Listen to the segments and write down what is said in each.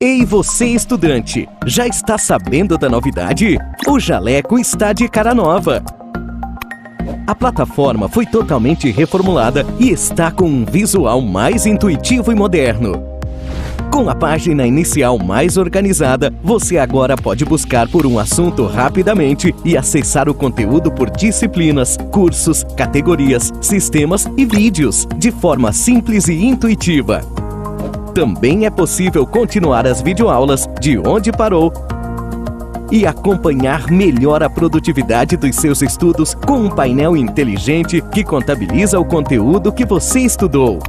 Ei, você estudante, já está sabendo da novidade? O Jaleco está de cara nova. A plataforma foi totalmente reformulada e está com um visual mais intuitivo e moderno. Com a página inicial mais organizada, você agora pode buscar por um assunto rapidamente e acessar o conteúdo por disciplinas, cursos, categorias, sistemas e vídeos, de forma simples e intuitiva. Também é possível continuar as videoaulas de onde parou e acompanhar melhor a produtividade dos seus estudos com um painel inteligente que contabiliza o conteúdo que você estudou.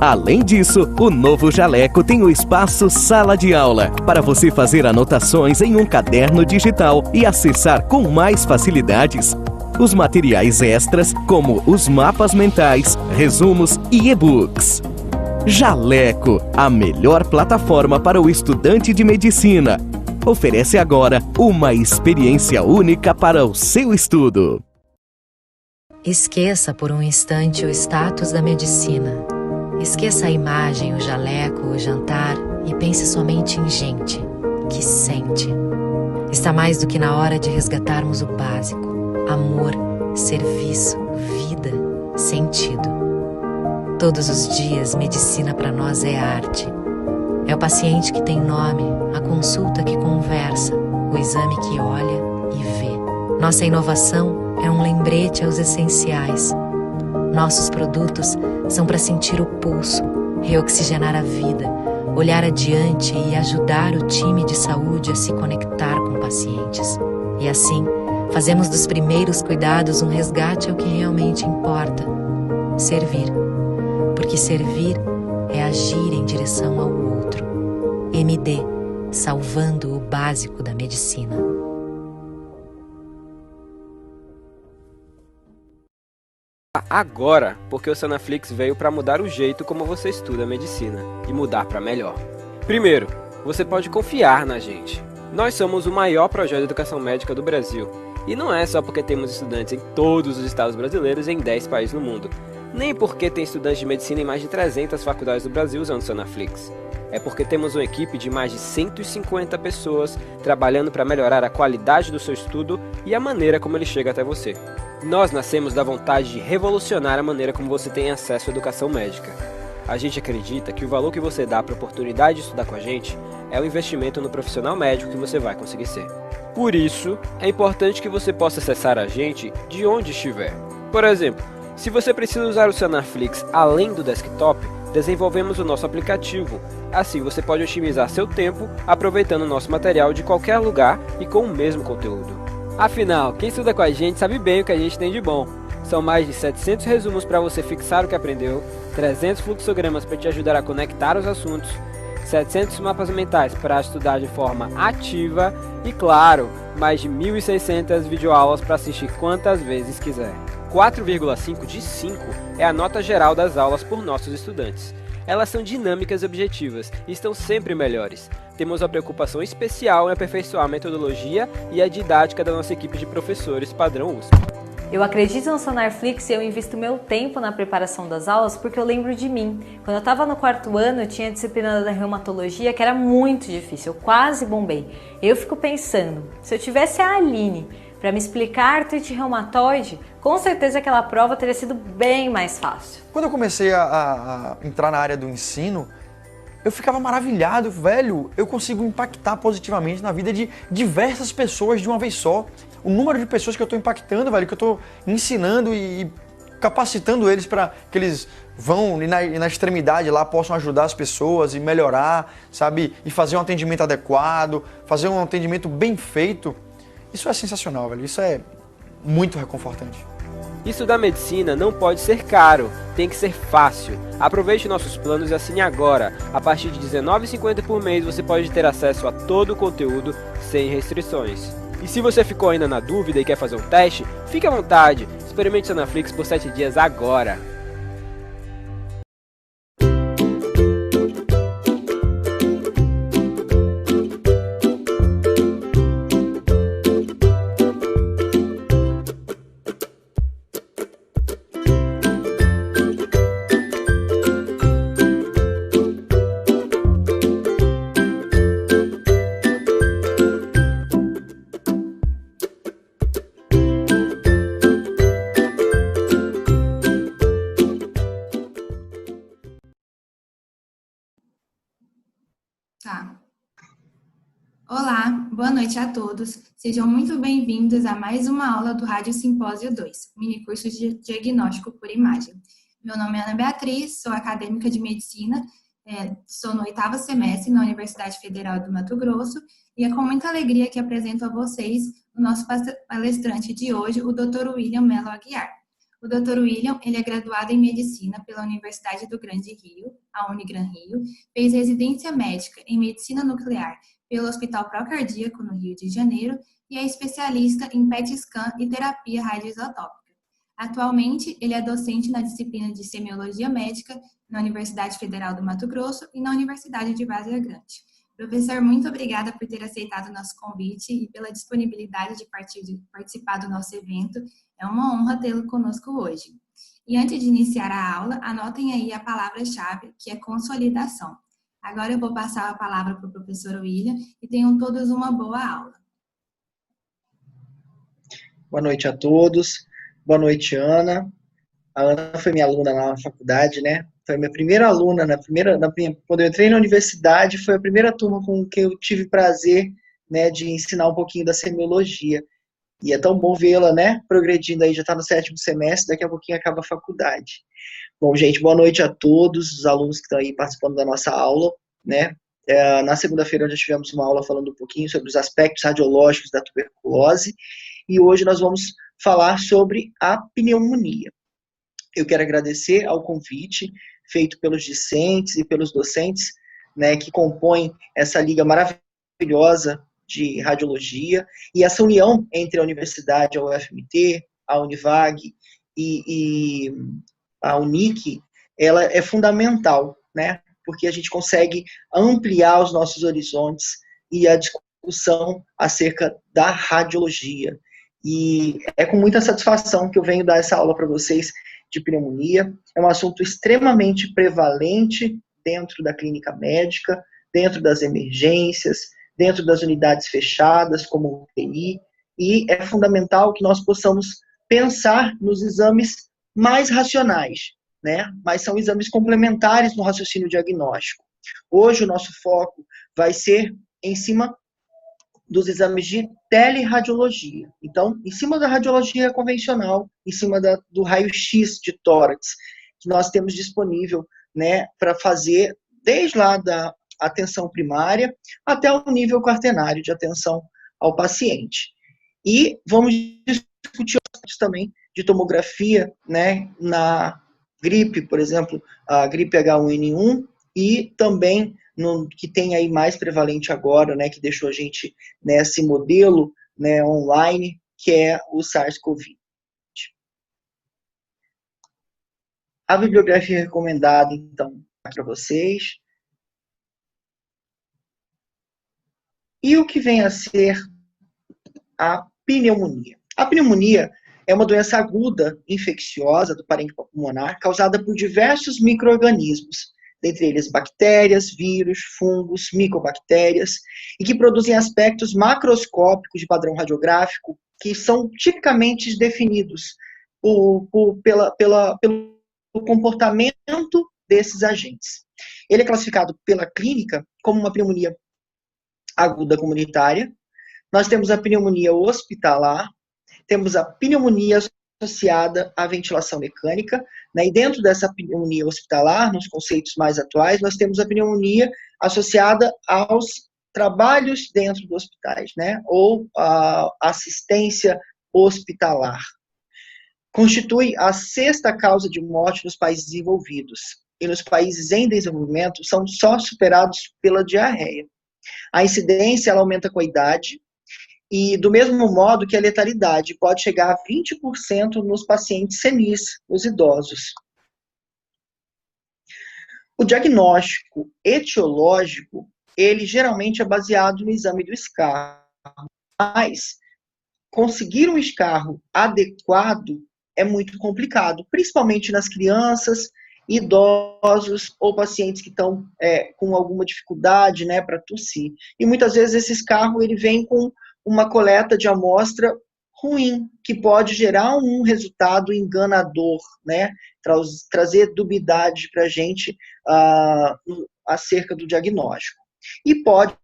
Além disso, o novo Jaleco tem o espaço Sala de Aula, para você fazer anotações em um caderno digital e acessar com mais facilidades os materiais extras, como os mapas mentais, resumos e e-books. Jaleco, a melhor plataforma para o estudante de medicina. Oferece agora uma experiência única para o seu estudo. Esqueça por um instante o status da medicina. Esqueça a imagem, o jaleco, o jantar e pense somente em gente que sente. Está mais do que na hora de resgatarmos o básico: amor, serviço, vida, sentido. Todos os dias, medicina para nós é arte. É o paciente que tem nome, a consulta que conversa, o exame que olha e vê. Nossa inovação é um lembrete aos essenciais. Nossos produtos são para sentir o pulso, reoxigenar a vida, olhar adiante e ajudar o time de saúde a se conectar com pacientes. E assim, fazemos dos primeiros cuidados um resgate ao que realmente importa: servir. Porque servir é agir em direção ao outro. MD, salvando o básico da medicina. Agora, porque o Sanaflix veio para mudar o jeito como você estuda medicina e mudar para melhor. Primeiro, você pode confiar na gente. Nós somos o maior projeto de educação médica do Brasil. E não é só porque temos estudantes em todos os estados brasileiros e em 10 países no mundo. Nem porque tem estudantes de medicina em mais de 300 faculdades do Brasil usando o Sanaflix. É porque temos uma equipe de mais de 150 pessoas trabalhando para melhorar a qualidade do seu estudo e a maneira como ele chega até você. Nós nascemos da vontade de revolucionar a maneira como você tem acesso à educação médica. A gente acredita que o valor que você dá para a oportunidade de estudar com a gente é o investimento no profissional médico que você vai conseguir ser. Por isso, é importante que você possa acessar a gente de onde estiver. Por exemplo, se você precisa usar o Sanaflix além do desktop, desenvolvemos o nosso aplicativo. Assim você pode otimizar seu tempo aproveitando o nosso material de qualquer lugar e com o mesmo conteúdo. Afinal, quem estuda com a gente sabe bem o que a gente tem de bom. São mais de 700 resumos para você fixar o que aprendeu, 300 fluxogramas para te ajudar a conectar os assuntos, 700 mapas mentais para estudar de forma ativa e, claro, mais de 1.600 videoaulas para assistir quantas vezes quiser. 4,5 de 5 é a nota geral das aulas por nossos estudantes. Elas são dinâmicas e objetivas e estão sempre melhores. Temos uma preocupação especial em aperfeiçoar a metodologia e a didática da nossa equipe de professores padrão USP. Eu acredito no Sanaflix e eu invisto meu tempo na preparação das aulas porque eu lembro de mim. Quando eu estava no 4º ano, eu tinha a disciplina da reumatologia que era muito difícil, eu quase bombei. Eu fico pensando, se eu tivesse a Aline para me explicar artrite reumatoide, com certeza aquela prova teria sido bem mais fácil. Quando eu comecei a entrar na área do ensino, eu ficava maravilhado, velho, eu consigo impactar positivamente na vida de diversas pessoas de uma vez só. O número de pessoas que eu estou impactando, velho, que eu estou ensinando e capacitando eles para que eles vão e na extremidade lá possam ajudar as pessoas e melhorar, sabe? E fazer um atendimento adequado, fazer um atendimento bem feito. Isso é sensacional, velho. Isso é muito reconfortante. Estudar medicina não pode ser caro, tem que ser fácil. Aproveite nossos planos e assine agora. A partir de R$19,50 por mês você pode ter acesso a todo o conteúdo sem restrições. E se você ficou ainda na dúvida e quer fazer um teste, fique à vontade. Experimente o Sanaflix por 7 dias agora. Tá. Olá, boa noite a todos. Sejam muito bem-vindos a mais uma aula do Rádio Simpósio 2, mini curso de diagnóstico por imagem. Meu nome é Ana Beatriz, sou acadêmica de medicina, sou no 8º semestre na Universidade Federal do Mato Grosso e é com muita alegria que apresento a vocês o nosso palestrante de hoje, o Dr. William Mello Aguiar. O Dr. William, ele é graduado em Medicina pela Universidade do Grande Rio, a Unigran Rio, fez residência médica em Medicina Nuclear pelo Hospital Procardíaco, no Rio de Janeiro, e é especialista em PET scan e terapia radioisotópica. Atualmente, ele é docente na disciplina de Semiologia Médica na Universidade Federal do Mato Grosso e na Universidade de Várzea Grande. Professor, muito obrigada por ter aceitado o nosso convite e pela disponibilidade de participar do nosso evento. É uma honra tê-lo conosco hoje. E antes de iniciar a aula, anotem aí a palavra-chave, que é consolidação. Agora eu vou passar a palavra para o professor William e tenham todos uma boa aula. Boa noite a todos. Boa noite, Ana. A Ana foi minha aluna na faculdade, né? Foi minha primeira aluna, quando eu entrei na universidade, foi a primeira turma com que eu tive prazer, né, de ensinar um pouquinho da semiologia. E é tão bom vê-la, né, progredindo aí, já está no 7º semestre, daqui a pouquinho acaba a faculdade. Bom, gente, boa noite a todos os alunos que estão aí participando da nossa aula, né? Na segunda-feira já tivemos uma aula falando um pouquinho sobre os aspectos radiológicos da tuberculose e hoje nós vamos falar sobre a pneumonia. Eu quero agradecer ao convite feito pelos discentes e pelos docentes, né, que compõem essa liga maravilhosa de radiologia e essa união entre a universidade, a UFMT, a Univag e a Unic, ela é fundamental, né? Porque a gente consegue ampliar os nossos horizontes e a discussão acerca da radiologia. E é com muita satisfação que eu venho dar essa aula para vocês de pneumonia. É um assunto extremamente prevalente dentro da clínica médica, dentro das emergências, dentro das unidades fechadas, como o UTI, e é fundamental que nós possamos pensar nos exames mais racionais, né? Mas são exames complementares no raciocínio diagnóstico. Hoje o nosso foco vai ser em cima dos exames de teleradiologia. Então, em cima da radiologia convencional, em cima do raio-x de tórax, que nós temos disponível, né, para fazer desde lá da atenção primária até o nível quaternário de atenção ao paciente. E vamos discutir aspectos também de tomografia, né, na gripe, por exemplo, a gripe H1N1, e também no que tem aí mais prevalente agora, né, que deixou a gente nesse modelo, né, online, que é o SARS-CoV. A bibliografia recomendada, então, para vocês. E o que vem a ser a pneumonia? A pneumonia é uma doença aguda infecciosa do parênquima pulmonar causada por diversos micro-organismos, dentre eles bactérias, vírus, fungos, micobactérias, e que produzem aspectos macroscópicos de padrão radiográfico que são tipicamente definidos pelo comportamento desses agentes. Ele é classificado pela clínica como uma pneumonia aguda comunitária. Nós temos a pneumonia hospitalar, temos a pneumonia associada à ventilação mecânica, né? E dentro dessa pneumonia hospitalar, nos conceitos mais atuais, nós temos a pneumonia associada aos trabalhos dentro dos hospitais, né? Ou a assistência hospitalar. Constitui a 6ª causa de morte nos países desenvolvidos. E nos países em desenvolvimento são só superados pela diarreia. A incidência ela aumenta com a idade, e do mesmo modo que a letalidade pode chegar a 20% nos pacientes senis, os idosos. O diagnóstico etiológico, ele geralmente é baseado no exame do escarro, mas conseguir um escarro adequado é muito complicado, principalmente nas crianças, idosos ou pacientes que estão com alguma dificuldade, né, para tossir. E muitas vezes esse escarro ele vem com uma coleta de amostra ruim, que pode gerar um resultado enganador, né, trazer dubiedade para a gente acerca do diagnóstico. e pode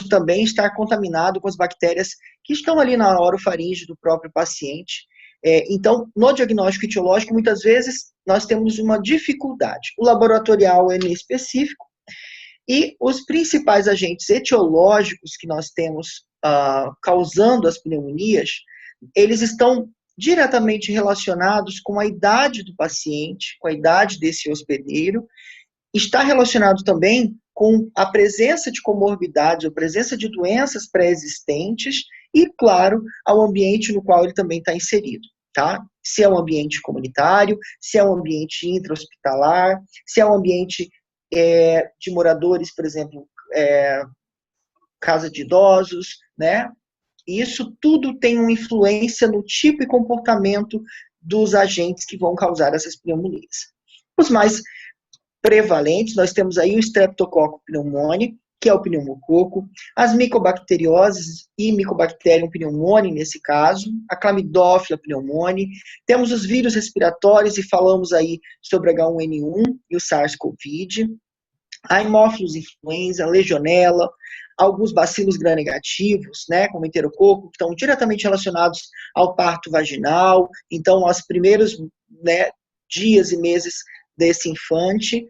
também estar contaminado com as bactérias que estão ali na orofaringe do próprio paciente. Então, no diagnóstico etiológico, muitas vezes nós temos uma dificuldade. O laboratorial é inespecífico e os principais agentes etiológicos que nós temos causando as pneumonias, eles estão diretamente relacionados com a idade do paciente, com a idade desse hospedeiro, está relacionado também com a presença de comorbidades, a presença de doenças pré-existentes e, claro, ao ambiente no qual ele também está inserido, tá? Se é um ambiente comunitário, se é um ambiente intra-hospitalar, se é um ambiente de moradores, por exemplo, casa de idosos, né? Isso tudo tem uma influência no tipo e comportamento dos agentes que vão causar essas pneumonias. Os mais prevalentes, nós temos aí o Streptococcus pneumoniae, que é o pneumococo, as micobacterioses e Mycobacterium pneumoniae, nesse caso, a Chlamydophila pneumoniae, temos os vírus respiratórios, e falamos aí sobre H1N1 e o SARS-CoV, a Haemophilus influenza, Legionella, alguns bacilos gram-negativos, né, como enterococo, que estão diretamente relacionados ao parto vaginal, então, aos primeiros, né, dias e meses desse infante,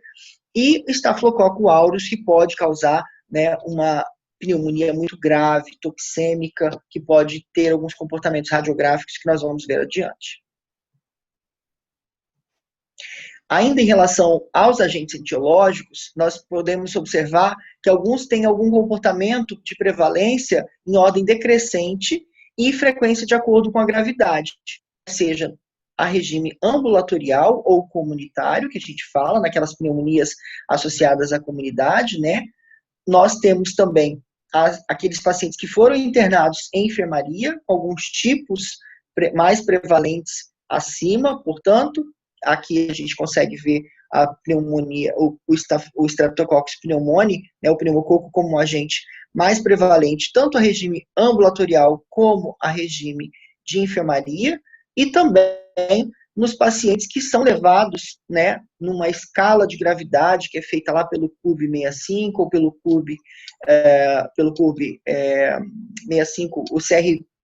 e Staphylococcus aureus, que pode causar, né, uma pneumonia muito grave, toxêmica, que pode ter alguns comportamentos radiográficos que nós vamos ver adiante. Ainda em relação aos agentes etiológicos, nós podemos observar que alguns têm algum comportamento de prevalência em ordem decrescente e frequência de acordo com a gravidade, seja a regime ambulatorial ou comunitário, que a gente fala, naquelas pneumonias associadas à comunidade, né? Nós temos também aqueles pacientes que foram internados em enfermaria, alguns tipos mais prevalentes acima, portanto, aqui a gente consegue ver a pneumonia, o Streptococcus pneumoniae, né, o pneumococo como um agente mais prevalente, tanto a regime ambulatorial como a regime de enfermaria, e também nos pacientes que são levados, né, numa escala de gravidade que é feita lá pelo CURB-65 ou pelo CURB-65,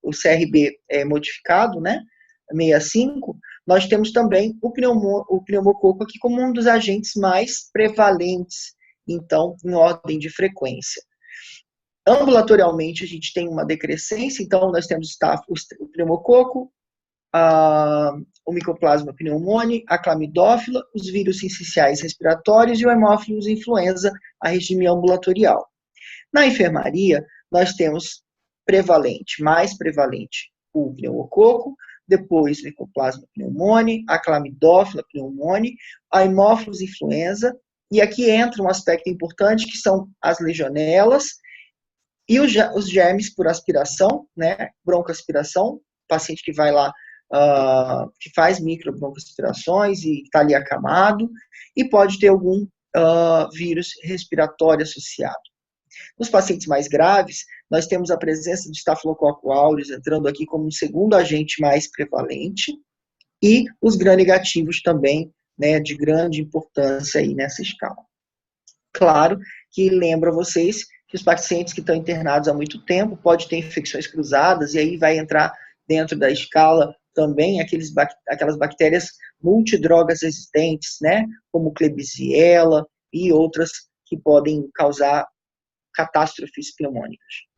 o CRB modificado, né, 65, nós temos também o pneumococo aqui como um dos agentes mais prevalentes, então, em ordem de frequência. Ambulatorialmente, a gente tem uma decrescência, então, nós temos o pneumococo, o Mycoplasma pneumoniae, a Chlamydophila, os vírus sinciciais respiratórios e o Haemophilus influenza, a regime ambulatorial. Na enfermaria, nós temos mais prevalente, o pneumococo, depois o Mycoplasma pneumoniae, a Chlamydophila pneumoniae, a Haemophilus influenza, e aqui entra um aspecto importante, que são as legionelas e os germes por aspiração, né, broncoaspiração, paciente que vai lá, que faz microbroncoaspirações e está ali acamado, e pode ter algum vírus respiratório associado. Nos pacientes mais graves, nós temos a presença de Staphylococcus aureus entrando aqui como um segundo agente mais prevalente, e os gram-negativos também, né, de grande importância aí nessa escala. Claro que lembro a vocês que os pacientes que estão internados há muito tempo podem ter infecções cruzadas, e aí vai entrar dentro da escala também aquelas bactérias multidrogas resistentes, né, como Klebsiella e outras que podem causar catástrofes pneumônicas.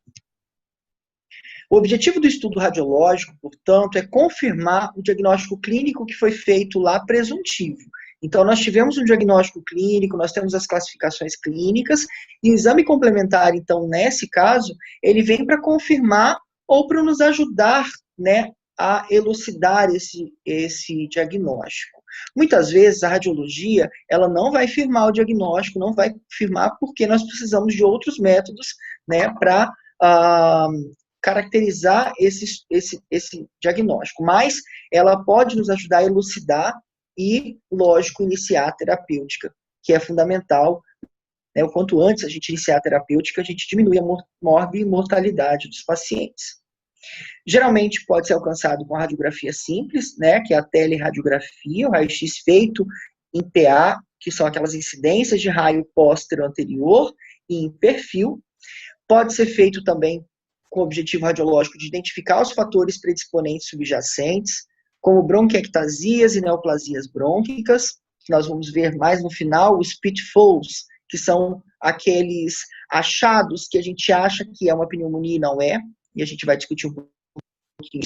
O objetivo do estudo radiológico, portanto, é confirmar o diagnóstico clínico que foi feito lá presuntivo. Então, nós tivemos um diagnóstico clínico, nós temos as classificações clínicas, e o exame complementar, então, nesse caso, ele vem para confirmar ou para nos ajudar, né, a elucidar esse diagnóstico. Muitas vezes a radiologia, ela não vai firmar o diagnóstico, não vai firmar porque nós precisamos de outros métodos, né, para caracterizar esse diagnóstico, mas ela pode nos ajudar a elucidar e, lógico, iniciar a terapêutica, que é fundamental, né, o quanto antes a gente iniciar a terapêutica, a gente diminui a mortalidade dos pacientes. Geralmente pode ser alcançado com a radiografia simples, né, que é a teleradiografia, o raio-x feito em PA, que são aquelas incidências de raio póstero anterior, e em perfil. Pode ser feito também com o objetivo radiológico de identificar os fatores predisponentes subjacentes, como bronquiectasias e neoplasias brônquicas, que nós vamos ver mais no final, os pitfalls, que são aqueles achados que a gente acha que é uma pneumonia e não é, e a gente vai discutir um pouquinho.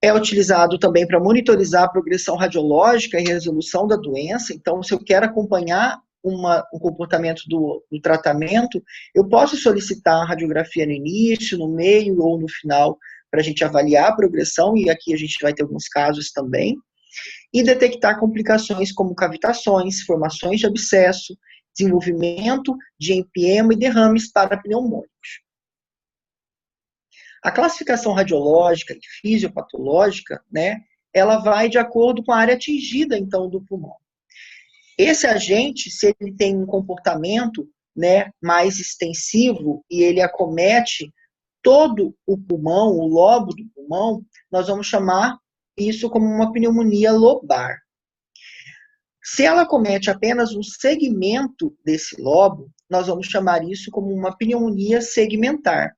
É utilizado também para monitorizar a progressão radiológica e resolução da doença. Então, se eu quero acompanhar o comportamento do tratamento, eu posso solicitar a radiografia no início, no meio ou no final, para a gente avaliar a progressão, e aqui a gente vai ter alguns casos também, e detectar complicações como cavitações, formações de abscesso, desenvolvimento de empiema e derrames parapneumônicos. A classificação radiológica e fisiopatológica, né, ela vai de acordo com a área atingida, então, do pulmão. Esse agente, se ele tem um comportamento, né, mais extensivo e ele acomete todo o pulmão, o lobo do pulmão, nós vamos chamar isso como uma pneumonia lobar. Se ela acomete apenas um segmento desse lobo, nós vamos chamar isso como uma pneumonia segmentar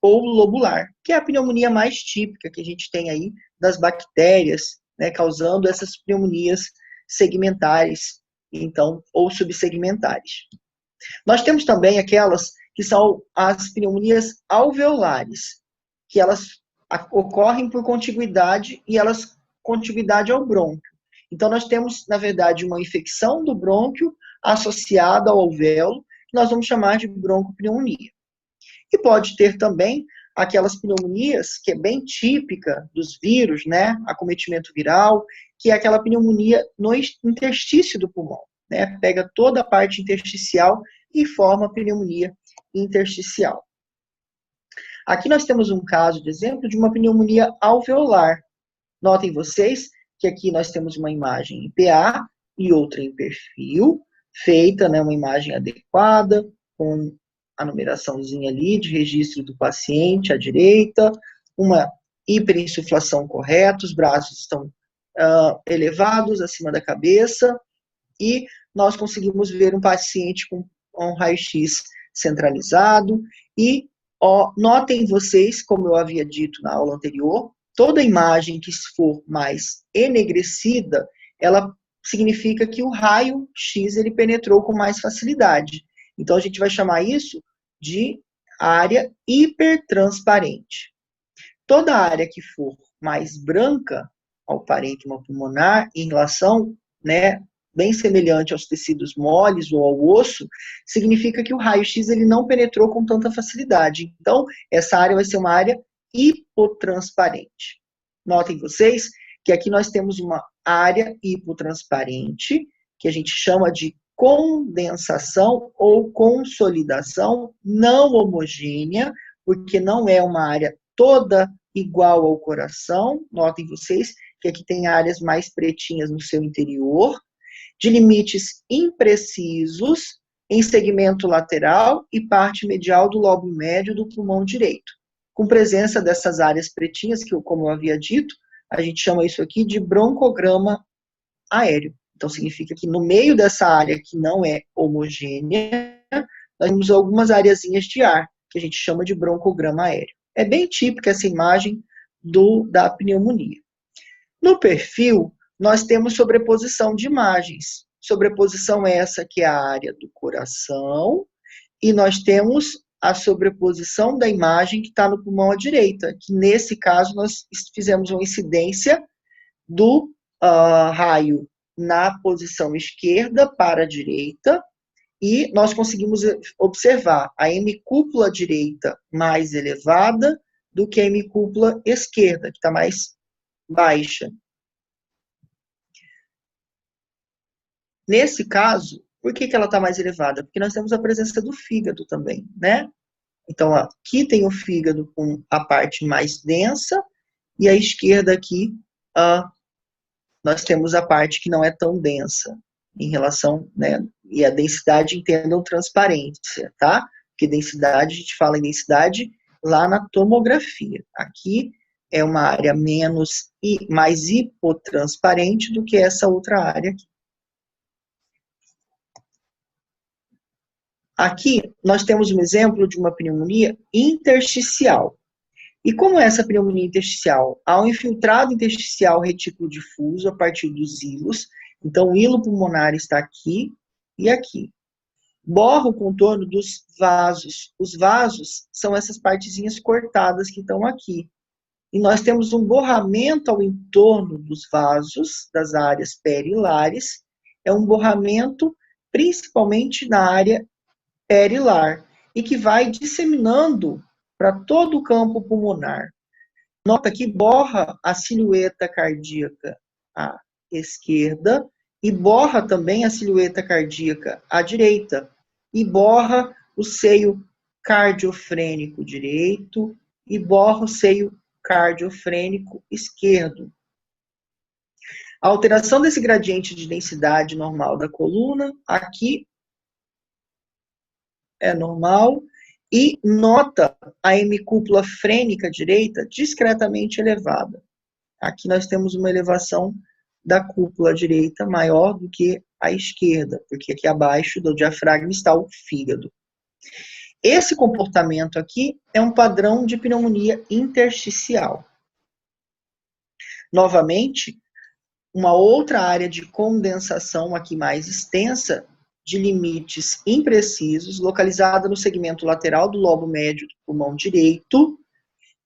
ou lobular, que é a pneumonia mais típica que a gente tem aí das bactérias, né, causando essas pneumonias segmentares, então, ou subsegmentares. Nós temos também aquelas que são as pneumonias alveolares, que elas ocorrem por contiguidade e elas contiguidade ao brônquio. Então, nós temos, na verdade, uma infecção do brônquio associada ao alvéolo, que nós vamos chamar de broncopneumonia. E pode ter também aquelas pneumonias que é bem típica dos vírus, né, acometimento viral, que é aquela pneumonia no interstício do pulmão, né, pega toda a parte intersticial e forma a pneumonia intersticial. Aqui nós temos um caso de exemplo de uma pneumonia alveolar. Notem vocês que aqui nós temos uma imagem em PA e outra em perfil, feita, né, uma imagem adequada, com a numeraçãozinha ali de registro do paciente à direita, uma hiperinsuflação correta, os braços estão elevados acima da cabeça, e nós conseguimos ver um paciente com um raio-x centralizado, e notem vocês, como eu havia dito na aula anterior, toda imagem que for mais enegrecida, ela significa que o raio-x ele penetrou com mais facilidade. Então, a gente vai chamar isso de área hipertransparente. Toda área que for mais branca ao parênquima pulmonar, em relação, né, bem semelhante aos tecidos moles ou ao osso, significa que o raio-x ele não penetrou com tanta facilidade. Então, essa área vai ser uma área hipotransparente. Notem vocês que aqui nós temos uma área hipotransparente, que a gente chama de condensação ou consolidação não homogênea, porque não é uma área toda igual ao coração. Notem vocês que aqui tem áreas mais pretinhas no seu interior, de limites imprecisos em segmento lateral e parte medial do lobo médio do pulmão direito, com presença dessas áreas pretinhas, que, como eu havia dito, a gente chama isso aqui de broncograma aéreo. Então, significa que no meio dessa área que não é homogênea, nós temos algumas areazinhas de ar, que a gente chama de broncograma aéreo. É bem típica essa imagem da pneumonia. No perfil, nós temos sobreposição de imagens. Sobreposição essa que é a área do coração, e nós temos a sobreposição da imagem que está no pulmão à direita, que nesse caso nós fizemos uma incidência do raio na posição esquerda para a direita, e nós conseguimos observar a hemicúpula direita mais elevada do que a hemicúpula esquerda, que está mais baixa. Nesse caso, por que ela está mais elevada? Porque nós temos a presença do fígado também, né? Então, aqui tem o fígado com a parte mais densa, e a esquerda aqui, nós temos a parte que não é tão densa, em relação, né? E a densidade, entendam transparência, tá? Porque densidade, a gente fala em densidade lá na tomografia. Aqui é uma área mais hipotransparente do que essa outra área aqui. Aqui, nós temos um exemplo de uma pneumonia intersticial. E como é essa pneumonia intersticial? Há um infiltrado intersticial retículo difuso a partir dos hilos. Então, o hilo pulmonar está aqui e aqui. Borra o contorno dos vasos. Os vasos são essas partezinhas cortadas que estão aqui. E nós temos um borramento ao entorno dos vasos, das áreas perilares. É um borramento principalmente na área perilar e que vai disseminando para todo o campo pulmonar. Nota que borra a silhueta cardíaca à esquerda e borra também a silhueta cardíaca à direita e borra o seio cardiofrênico direito e borra o seio cardiofrênico esquerdo. A alteração desse gradiente de densidade normal da coluna, aqui é normal, e nota a hemicúpula frênica direita discretamente elevada. Aqui nós temos uma elevação da cúpula direita maior do que a esquerda, porque aqui abaixo do diafragma está o fígado. Esse comportamento aqui é um padrão de pneumonia intersticial. Novamente, uma outra área de condensação aqui mais extensa, de limites imprecisos, localizada no segmento lateral do lobo médio do pulmão direito.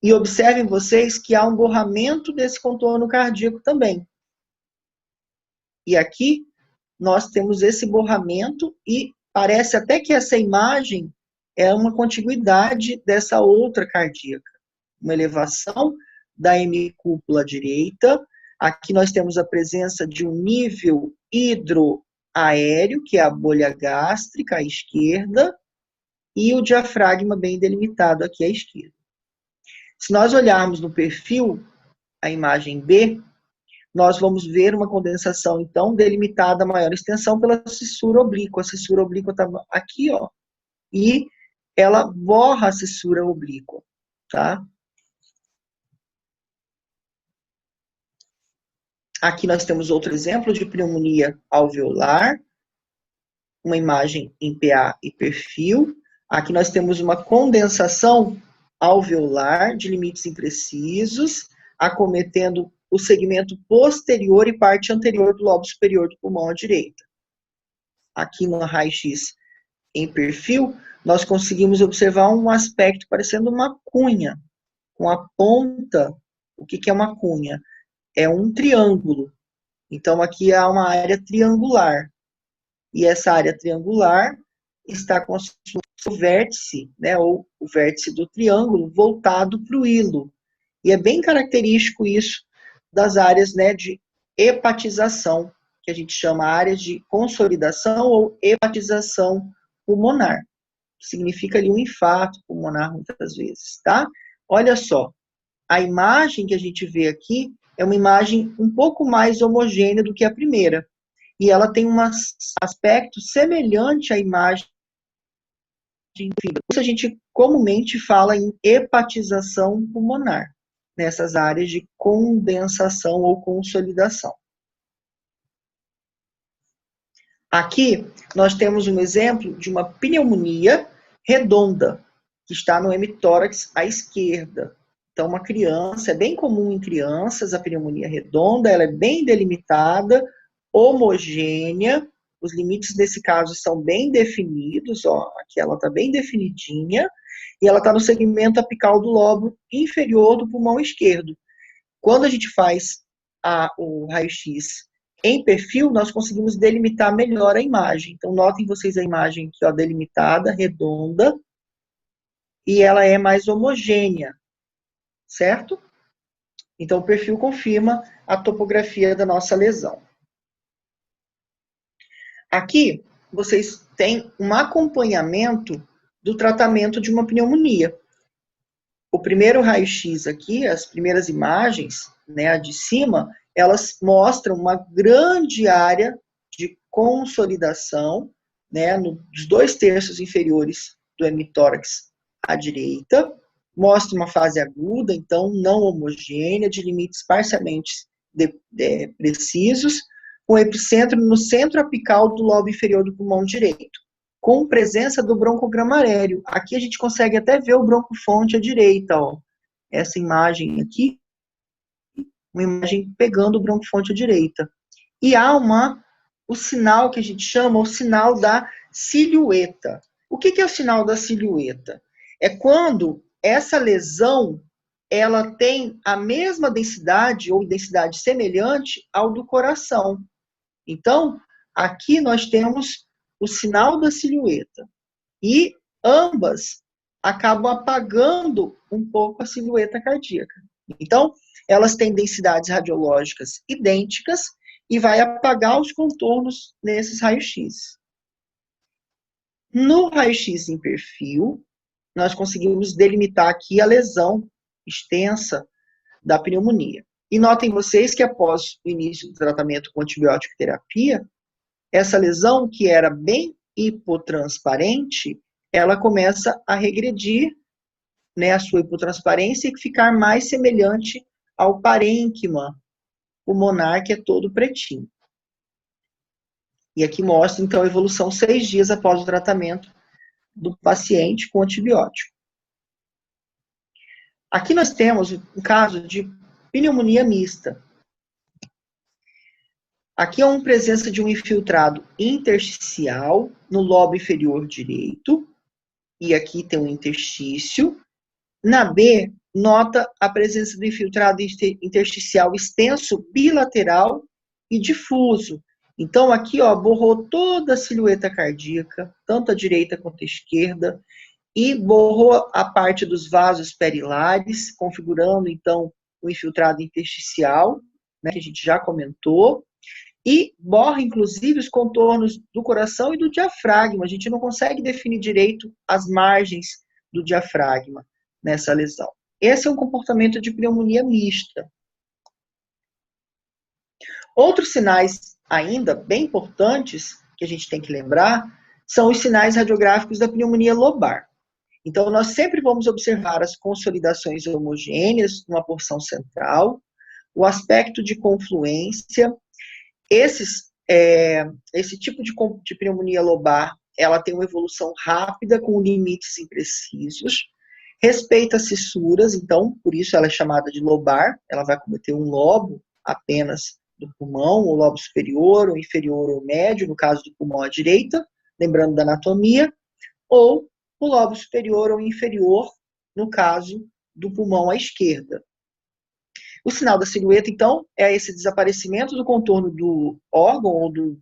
E observem vocês que há um borramento desse contorno cardíaco também. E aqui nós temos esse borramento e parece até que essa imagem é uma contiguidade dessa outra cardíaca. Uma elevação da hemicúpula direita. Aqui nós temos a presença de um nível hidroaéreo, que é a bolha gástrica à esquerda, e o diafragma bem delimitado aqui à esquerda. Se nós olharmos no perfil, a imagem B, nós vamos ver uma condensação, então, delimitada a maior extensão pela cissura oblíqua. A cissura oblíqua está aqui, ó, e ela borra a cissura oblíqua, tá? Aqui nós temos outro exemplo de pneumonia alveolar, uma imagem em PA e perfil. Aqui nós temos uma condensação alveolar de limites imprecisos, acometendo o segmento posterior e parte anterior do lobo superior do pulmão à direita. Aqui no raio-x em perfil, nós conseguimos observar um aspecto parecendo uma cunha, com a ponta. O que é uma cunha? É um triângulo. Então, aqui há uma área triangular. E essa área triangular está com o vértice, né, ou o vértice do triângulo, voltado para o hilo. E é bem característico isso das áreas, né, de hepatização, que a gente chama áreas de consolidação ou hepatização pulmonar. Significa ali um infarto pulmonar muitas vezes, tá? Olha só, a imagem que a gente vê aqui é uma imagem um pouco mais homogênea do que a primeira. E ela tem um aspecto semelhante à imagem. Isso a gente comumente fala em hepatização pulmonar, nessas áreas de condensação ou consolidação. Aqui, nós temos um exemplo de uma pneumonia redonda, que está no hemitórax à esquerda. Então, uma criança, é bem comum em crianças a pneumonia redonda, ela é bem delimitada, homogênea, os limites nesse caso são bem definidos, ó, aqui ela está bem definidinha, e ela está no segmento apical do lobo inferior do pulmão esquerdo. Quando a gente faz o raio-x em perfil, nós conseguimos delimitar melhor a imagem. Então, notem vocês a imagem aqui, ó, delimitada, redonda, e ela é mais homogênea, certo? Então, o perfil confirma a topografia da nossa lesão. Aqui, vocês têm um acompanhamento do tratamento de uma pneumonia. O primeiro raio-x aqui, as primeiras imagens, né, a de cima, elas mostram uma grande área de consolidação, né, nos 2/3 inferiores do hemitórax à direita, mostra uma fase aguda, então não homogênea, de limites parcialmente precisos, com epicentro no centro apical do lobo inferior do pulmão direito. com presença do broncograma aéreo. Aqui a gente consegue até ver o broncofonte à direita, ó. Essa imagem aqui, uma imagem pegando o broncofonte à direita. E há o sinal que a gente chama o sinal da silhueta. O que é o sinal da silhueta? É quando essa lesão ela tem a mesma densidade ou densidade semelhante ao do coração. Então, aqui nós temos o sinal da silhueta. E ambas acabam apagando um pouco a silhueta cardíaca. Então, elas têm densidades radiológicas idênticas e vai apagar os contornos nesses raios-x. No raio-x em perfil, nós conseguimos delimitar aqui a lesão extensa da pneumonia. E notem vocês que após o início do tratamento com antibiótico terapia, essa lesão, que era bem hipotransparente, ela começa a regredir, né, a sua hipotransparência e ficar mais semelhante ao parênquima pulmonar, que é todo pretinho. E aqui mostra, então, a evolução 6 dias após o tratamento do paciente com antibiótico. Aqui nós temos um caso de pneumonia mista. Aqui é uma presença de um infiltrado intersticial no lobo inferior direito, e aqui tem um interstício. Na B, nota a presença do infiltrado intersticial extenso, bilateral e difuso. Então, aqui, ó, borrou toda a silhueta cardíaca, tanto a direita quanto a esquerda, e borrou a parte dos vasos perilares, configurando, então, o infiltrado intersticial, né, que a gente já comentou, e borra, inclusive, os contornos do coração e do diafragma. A gente não consegue definir direito as margens do diafragma nessa lesão. Esse é um comportamento de pneumonia mista. Outros sinais ainda bem importantes que a gente tem que lembrar são os sinais radiográficos da pneumonia lobar. Então, nós sempre vamos observar as consolidações homogêneas numa porção central, o aspecto de confluência. Esse tipo de pneumonia lobar, ela tem uma evolução rápida com limites imprecisos, respeita as fissuras, então, por isso ela é chamada de lobar, ela vai cometer um lobo apenas do pulmão, ou lobo superior, ou inferior, ou médio, no caso do pulmão à direita, lembrando da anatomia, ou o lobo superior ou inferior, no caso do pulmão à esquerda. O sinal da silhueta, então, é esse desaparecimento do contorno do órgão ou do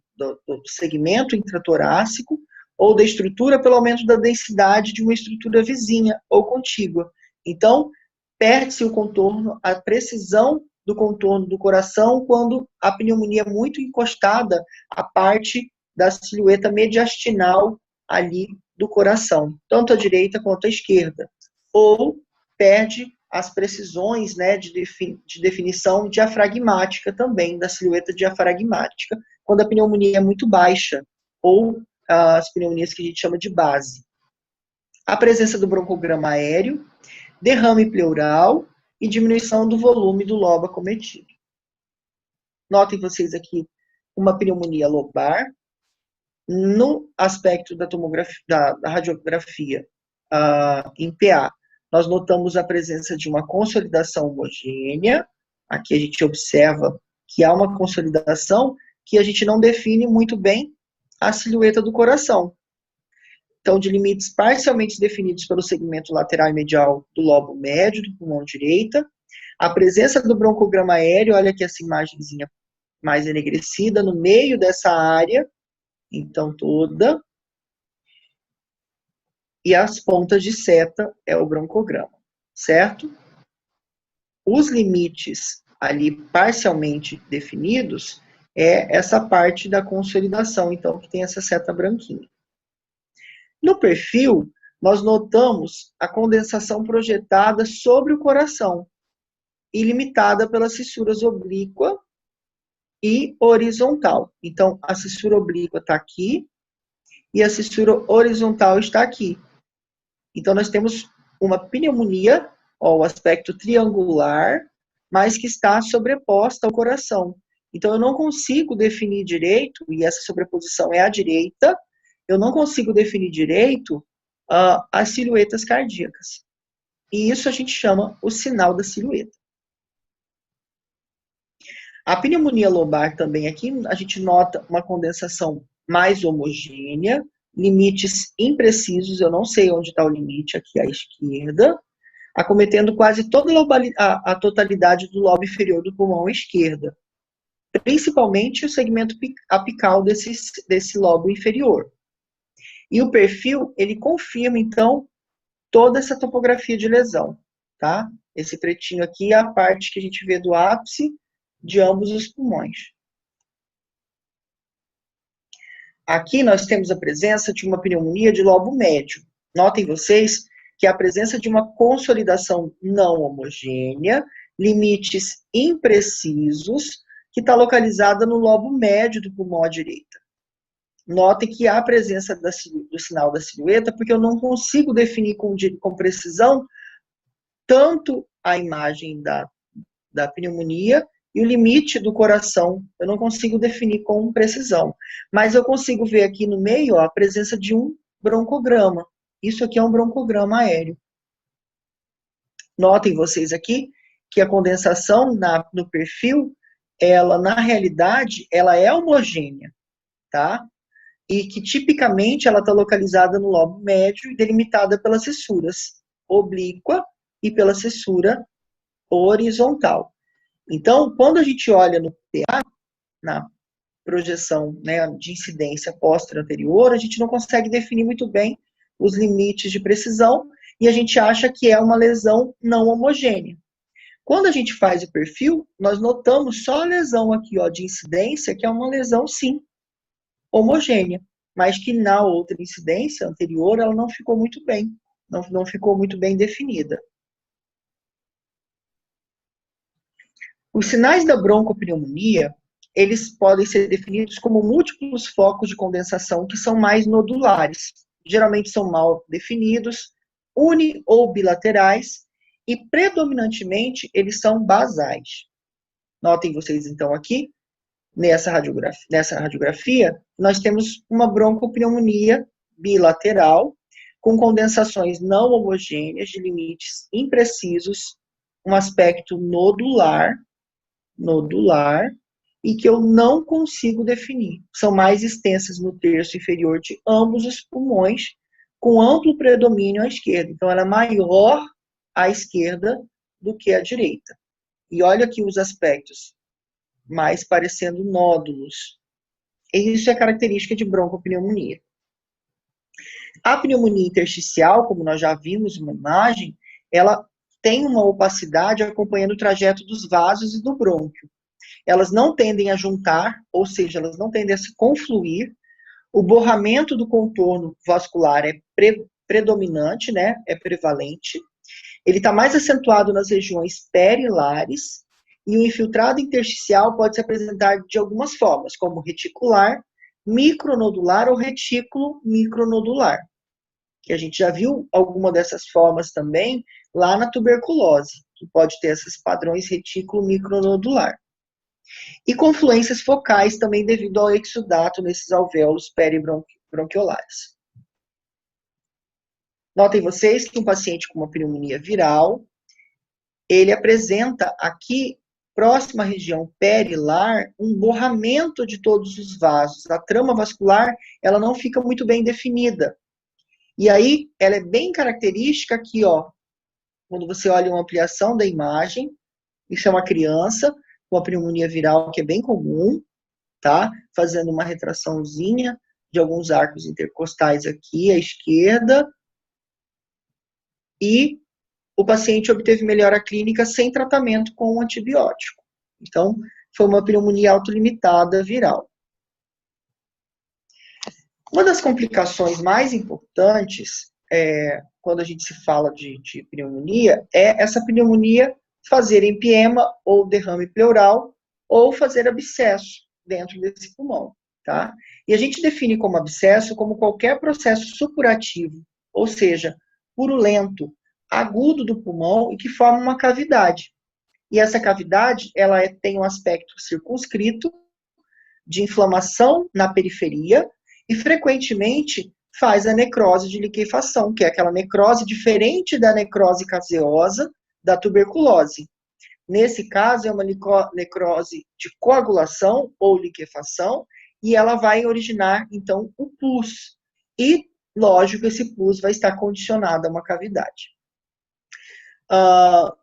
segmento intratorácico ou da estrutura pelo aumento da densidade de uma estrutura vizinha ou contígua. Então, perde-se o contorno, a precisão do contorno do coração quando a pneumonia é muito encostada à parte da silhueta mediastinal ali do coração, tanto à direita quanto à esquerda. Ou perde as precisões, né, de definição diafragmática também, da silhueta diafragmática, quando a pneumonia é muito baixa, ou as pneumonias que a gente chama de base. A presença do broncograma aéreo, derrame pleural e diminuição do volume do lobo acometido. Notem vocês aqui uma pneumonia lobar. No aspecto da tomografia, da radiografia em PA, nós notamos a presença de uma consolidação homogênea. Aqui a gente observa que há uma consolidação que a gente não define muito bem a silhueta do coração. Então, de limites parcialmente definidos pelo segmento lateral e medial do lobo médio do pulmão direita. A presença do broncograma aéreo, olha aqui essa imagenzinha mais enegrecida, no meio dessa área, então toda. E as pontas de seta é o broncograma, certo? Os limites ali parcialmente definidos é essa parte da consolidação, então, que tem essa seta branquinha. No perfil, nós notamos a condensação projetada sobre o coração e limitada pelas fissuras oblíqua e horizontal. Então, a fissura oblíqua está aqui e a fissura horizontal está aqui. Então, nós temos uma pneumonia, ó, o aspecto triangular, mas que está sobreposta ao coração. Então, eu não consigo definir direito, e essa sobreposição é à direita, eu não consigo definir direito as silhuetas cardíacas. E isso a gente chama o sinal da silhueta. A pneumonia lombar também aqui, a gente nota uma condensação mais homogênea, limites imprecisos, eu não sei onde está o limite aqui à esquerda, acometendo quase toda a totalidade do lobo inferior do pulmão à esquerda, principalmente o segmento apical desse lobo inferior. E o perfil, ele confirma, então, toda essa topografia de lesão, tá? Esse pretinho aqui é a parte que a gente vê do ápice de ambos os pulmões. Aqui nós temos a presença de uma pneumonia de lobo médio. Notem vocês que a presença de uma consolidação não homogênea, limites imprecisos, que está localizada no lobo médio do pulmão à direita. Notem que há a presença do sinal da silhueta, porque eu não consigo definir com precisão tanto a imagem da pneumonia e o limite do coração. Eu não consigo definir com precisão. Mas eu consigo ver aqui no meio, ó, a presença de um broncograma. Isso aqui é um broncograma aéreo. Notem vocês aqui que a condensação no perfil, ela, na realidade, ela é homogênea, tá? E que, tipicamente, ela está localizada no lobo médio e delimitada pelas fissuras oblíqua e pela fissura horizontal. Então, quando a gente olha no PA, na projeção, né, de incidência posterior, a gente não consegue definir muito bem os limites de precisão e a gente acha que é uma lesão não homogênea. Quando a gente faz o perfil, nós notamos só a lesão aqui, ó, de incidência, que é uma lesão, sim, homogênea, mas que na outra incidência anterior ela não ficou muito bem, não ficou muito bem definida. Os sinais da broncopneumonia, eles podem ser definidos como múltiplos focos de condensação que são mais nodulares. Geralmente são mal definidos, uni- ou bilaterais, e predominantemente eles são basais. Notem vocês então aqui, nessa radiografia, nós temos uma broncopneumonia bilateral, com condensações não homogêneas, de limites imprecisos, um aspecto nodular, e que eu não consigo definir. São mais extensas no terço inferior de ambos os pulmões, com amplo predomínio à esquerda. Então, ela é maior à esquerda do que à direita. E olha aqui os aspectos, mais parecendo nódulos. Isso é característica de broncopneumonia. A pneumonia intersticial, como nós já vimos uma imagem, ela tem uma opacidade acompanhando o trajeto dos vasos e do brônquio. Elas não tendem a juntar, ou seja, elas não tendem a se confluir. O borramento do contorno vascular é predominante, né? É prevalente. Ele está mais acentuado nas regiões perilares, e o infiltrado intersticial pode se apresentar de algumas formas, como reticular, micronodular ou retículo micronodular. Que a gente já viu alguma dessas formas também lá na tuberculose, que pode ter esses padrões retículo micronodular. E confluências focais também devido ao exudato nesses alvéolos peribronquiolares. Notem vocês que um paciente com uma pneumonia viral, ele apresenta aqui, próxima à região perilar, um borramento de todos os vasos. A trama vascular, ela não fica muito bem definida. E aí, ela é bem característica aqui, ó, quando você olha uma ampliação da imagem, isso é uma criança com a pneumonia viral, que é bem comum, tá? Fazendo uma retraçãozinha de alguns arcos intercostais aqui à esquerda. E o paciente obteve melhora clínica sem tratamento com um antibiótico. Então, foi uma pneumonia autolimitada viral. Uma das complicações mais importantes, quando a gente se fala de pneumonia, é essa pneumonia fazer empiema ou derrame pleural ou fazer abscesso dentro desse pulmão, tá? E a gente define como abscesso como qualquer processo supurativo, ou seja, purulento, agudo do pulmão e que forma uma cavidade. E essa cavidade, ela tem um aspecto circunscrito de inflamação na periferia e frequentemente faz a necrose de liquefação, que é aquela necrose diferente da necrose caseosa da tuberculose. Nesse caso, é uma necrose de coagulação ou liquefação, e ela vai originar, então, o pus. E, lógico, esse pus vai estar condicionado a uma cavidade.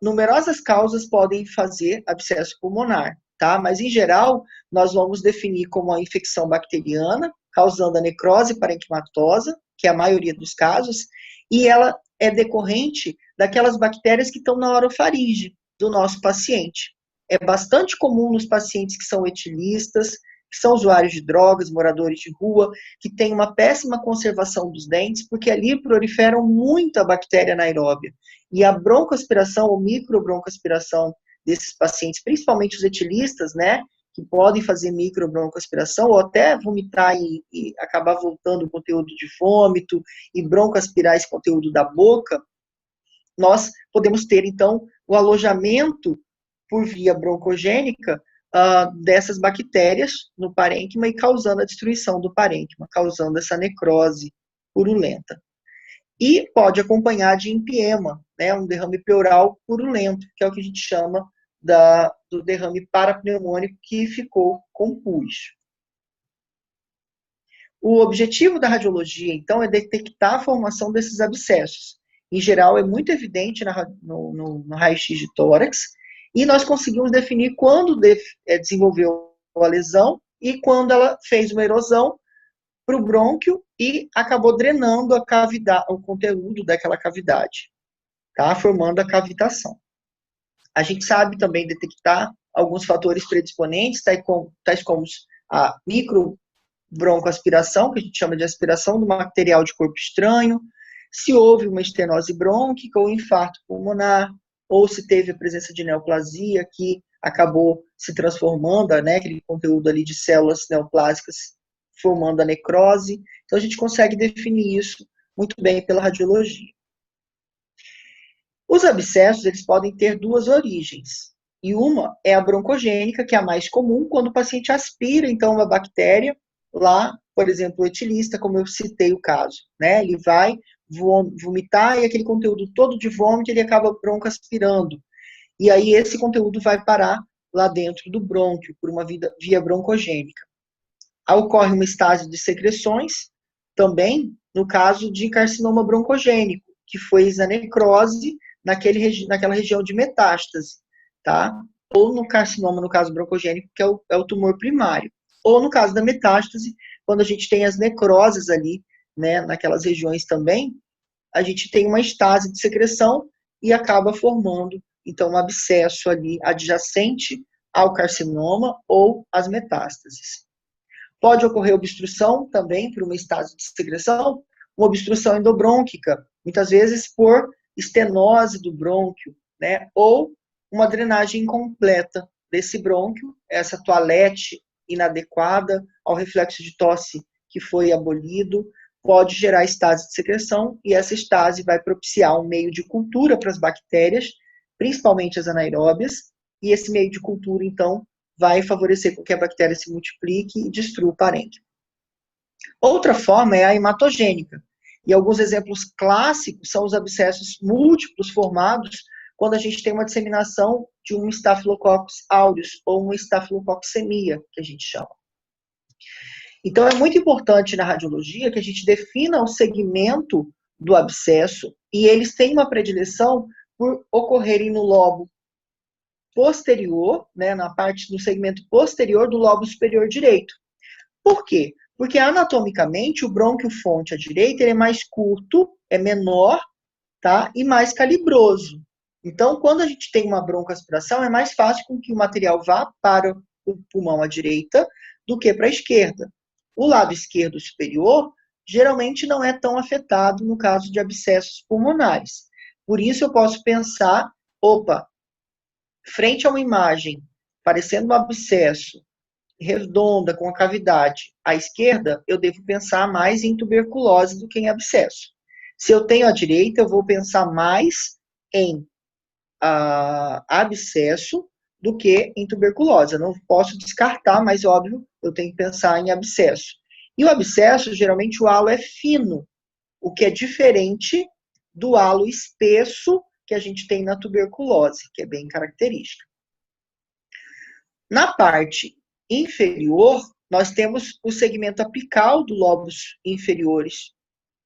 Numerosas causas podem fazer abscesso pulmonar, tá? Mas, em geral, nós vamos definir como a infecção bacteriana, causando a necrose parenquimatosa, que é a maioria dos casos, e ela é decorrente daquelas bactérias que estão na orofaringe do nosso paciente. É bastante comum nos pacientes que são etilistas, que são usuários de drogas, moradores de rua, que têm uma péssima conservação dos dentes, porque ali proliferam muita bactéria anaeróbia. E a broncoaspiração ou microbroncoaspiração desses pacientes, principalmente os etilistas, né, que podem fazer microbroncoaspiração ou até vomitar e acabar voltando o conteúdo de vômito e broncoaspirar esse conteúdo da boca, nós podemos ter, então, o alojamento por via broncogênica dessas bactérias no parênquima e causando a destruição do parênquima, causando essa necrose purulenta. E pode acompanhar de empiema, né, um derrame pleural purulento, que é o que a gente chama do derrame parapneumônico que ficou com pus. O objetivo da radiologia, então, é detectar a formação desses abscessos. Em geral, é muito evidente no raio-x de tórax, e nós conseguimos definir quando desenvolveu a lesão e quando ela fez uma erosão para o brônquio e acabou drenando a cavidade, o conteúdo daquela cavidade, tá? Formando a cavitação. A gente sabe também detectar alguns fatores predisponentes, tais como a microbroncoaspiração, que a gente chama de aspiração do material de corpo estranho, se houve uma estenose brônquica ou infarto pulmonar, ou se teve a presença de neoplasia que acabou se transformando, né, aquele conteúdo ali de células neoplásicas formando a necrose. Então a gente consegue definir isso muito bem pela radiologia. Os abscessos, eles podem ter duas origens, e uma é a broncogênica, que é a mais comum, quando o paciente aspira, então, uma bactéria, lá, por exemplo, o etilista, como eu citei o caso, né, ele vai vomitar e aquele conteúdo todo de vômito, ele acaba broncoaspirando, e aí esse conteúdo vai parar lá dentro do brônquio, por uma via broncogênica. Ocorre uma estase de secreções, também, no caso de carcinoma broncogênico, que foi a necrose naquela região de metástase, tá? Ou no carcinoma, no caso broncogênico, que é o tumor primário. Ou no caso da metástase, quando a gente tem as necroses ali, né, naquelas regiões também, a gente tem uma estase de secreção e acaba formando, então, um abscesso ali adjacente ao carcinoma ou às metástases. Pode ocorrer obstrução também por uma estase de secreção, uma obstrução endobrônquica, muitas vezes por estenose do brônquio, né, ou uma drenagem incompleta desse brônquio, essa toalete inadequada ao reflexo de tosse que foi abolido, pode gerar estase de secreção, e essa estase vai propiciar um meio de cultura para as bactérias, principalmente as anaeróbias, e esse meio de cultura, então, vai favorecer com que a bactéria se multiplique e destrua o parênquima. Outra forma é a hematogênica, e alguns exemplos clássicos são os abscessos múltiplos formados quando a gente tem uma disseminação de um Staphylococcus aureus ou uma estafilococcemia, que a gente chama. Então, é muito importante na radiologia que a gente defina o segmento do abscesso, e eles têm uma predileção por ocorrerem no lobo posterior, né, no segmento posterior do lobo superior direito. Por quê? Porque anatomicamente o brônquio fonte à direita ele é mais curto, é menor, tá? E mais calibroso. Então, quando a gente tem uma broncoaspiração, é mais fácil com que o material vá para o pulmão à direita do que para a esquerda. O lado esquerdo superior geralmente não é tão afetado no caso de abscessos pulmonares. Por isso eu posso pensar, frente a uma imagem parecendo um abscesso redonda com a cavidade à esquerda, eu devo pensar mais em tuberculose do que em abscesso. Se eu tenho à direita, eu vou pensar mais em abscesso do que em tuberculose. Eu não posso descartar, mas óbvio, eu tenho que pensar em abscesso. E o abscesso, geralmente, o halo é fino, o que é diferente do halo espesso que a gente tem na tuberculose, que é bem característica. Na parte inferior, nós temos o segmento apical dos lobos inferiores,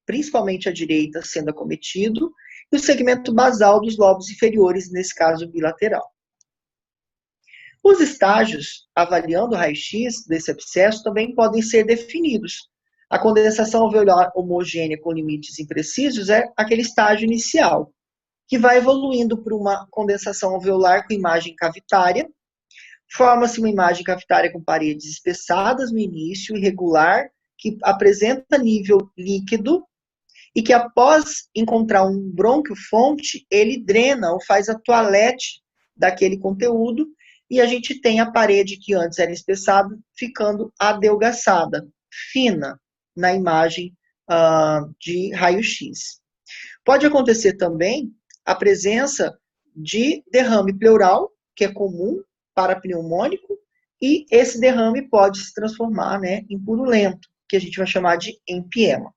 principalmente à direita, sendo acometido, e o segmento basal dos lobos inferiores, nesse caso bilateral. Os estágios, avaliando o raio-x desse abscesso, também podem ser definidos. A condensação alveolar homogênea com limites imprecisos é aquele estágio inicial, que vai evoluindo para uma condensação alveolar com imagem cavitária. Forma-se uma imagem cavitária com paredes espessadas no início, irregular, que apresenta nível líquido, e que após encontrar um brônquio-fonte, ele drena ou faz a toalete daquele conteúdo, e a gente tem a parede que antes era espessada, ficando adelgaçada, fina, na imagem de raio-x. Pode acontecer também a presença de derrame pleural, que é comum para pneumônico, e esse derrame pode se transformar, né, em purulento, que a gente vai chamar de empiema.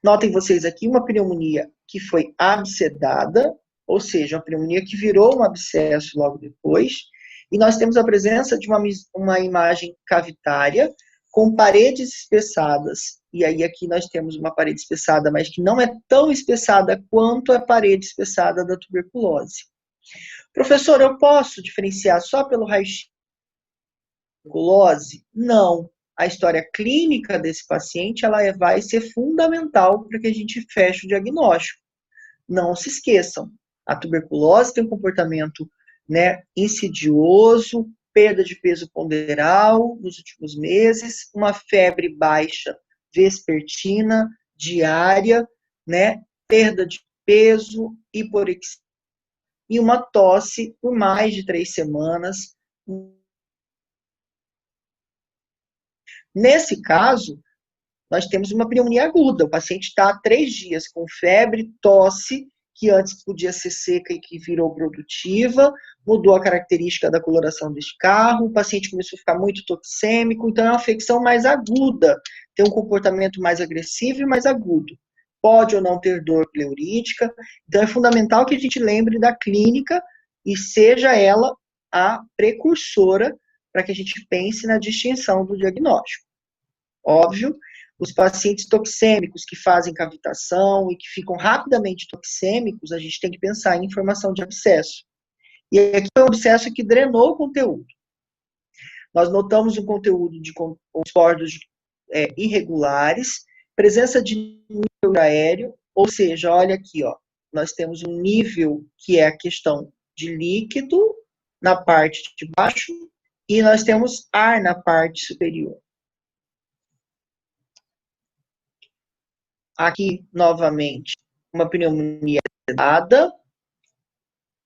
Notem vocês aqui uma pneumonia que foi abscedada, ou seja, uma pneumonia que virou um abscesso logo depois, e nós temos a presença de uma imagem cavitária com paredes espessadas, e aí aqui nós temos uma parede espessada, mas que não é tão espessada quanto a parede espessada da tuberculose. Professor, eu posso diferenciar só pelo raio-x da tuberculose? Não. A história clínica desse paciente vai ser fundamental para que a gente feche o diagnóstico. Não se esqueçam, a tuberculose tem um comportamento, né, insidioso, perda de peso ponderal nos últimos meses, uma febre baixa vespertina, diária, né, perda de peso, hiporexia, e uma tosse por mais de 3 semanas. Nesse caso, nós temos uma pneumonia aguda. O paciente está há 3 dias com febre, tosse, que antes podia ser seca e que virou produtiva, mudou a característica da coloração do escarro, o paciente começou a ficar muito toxêmico, então é uma afecção mais aguda, tem um comportamento mais agressivo e mais agudo. Pode ou não ter dor pleurítica, então é fundamental que a gente lembre da clínica e seja ela a precursora para que a gente pense na distinção do diagnóstico. Óbvio, os pacientes toxêmicos que fazem cavitação e que ficam rapidamente toxêmicos, a gente tem que pensar em formação de abscesso. E aqui foi um abscesso que drenou o conteúdo. Nós notamos um conteúdo de conspordos irregulares, presença de nível aéreo, ou seja, olha aqui, ó, nós temos um nível que é a questão de líquido na parte de baixo e nós temos ar na parte superior. Aqui, novamente, uma pneumonia dada.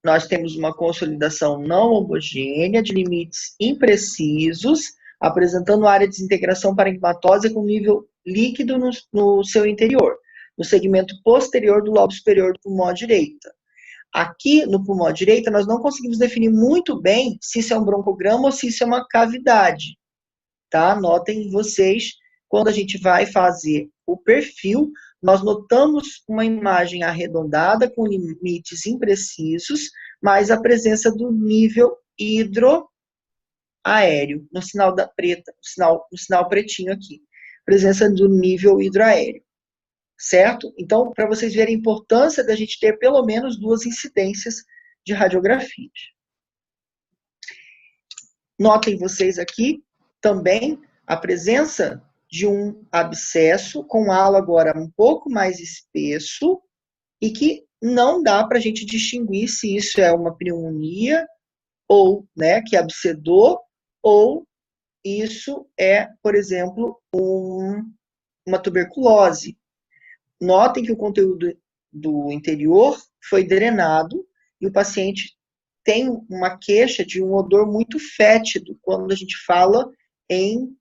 Nós temos uma consolidação não homogênea, de limites imprecisos, apresentando área de desintegração parenquimatosa com nível líquido no seu interior, no segmento posterior do lobo superior do pulmão à direita. Aqui, no pulmão à direita, nós não conseguimos definir muito bem se isso é um broncograma ou se isso é uma cavidade. Tá? Notem vocês, quando a gente vai fazer o perfil, nós notamos uma imagem arredondada com limites imprecisos, mas a presença do nível hidroaéreo, no sinal da preta, no sinal pretinho aqui. Presença do nível hidroaéreo, certo? Então, para vocês verem a importância da gente ter pelo menos 2 incidências de radiografias. Notem vocês aqui também a presença de um abscesso com halo agora um pouco mais espesso e que não dá para a gente distinguir se isso é uma pneumonia ou, né, que abscedou, ou isso é, por exemplo, uma tuberculose. Notem que o conteúdo do interior foi drenado e o paciente tem uma queixa de um odor muito fétido quando a gente fala em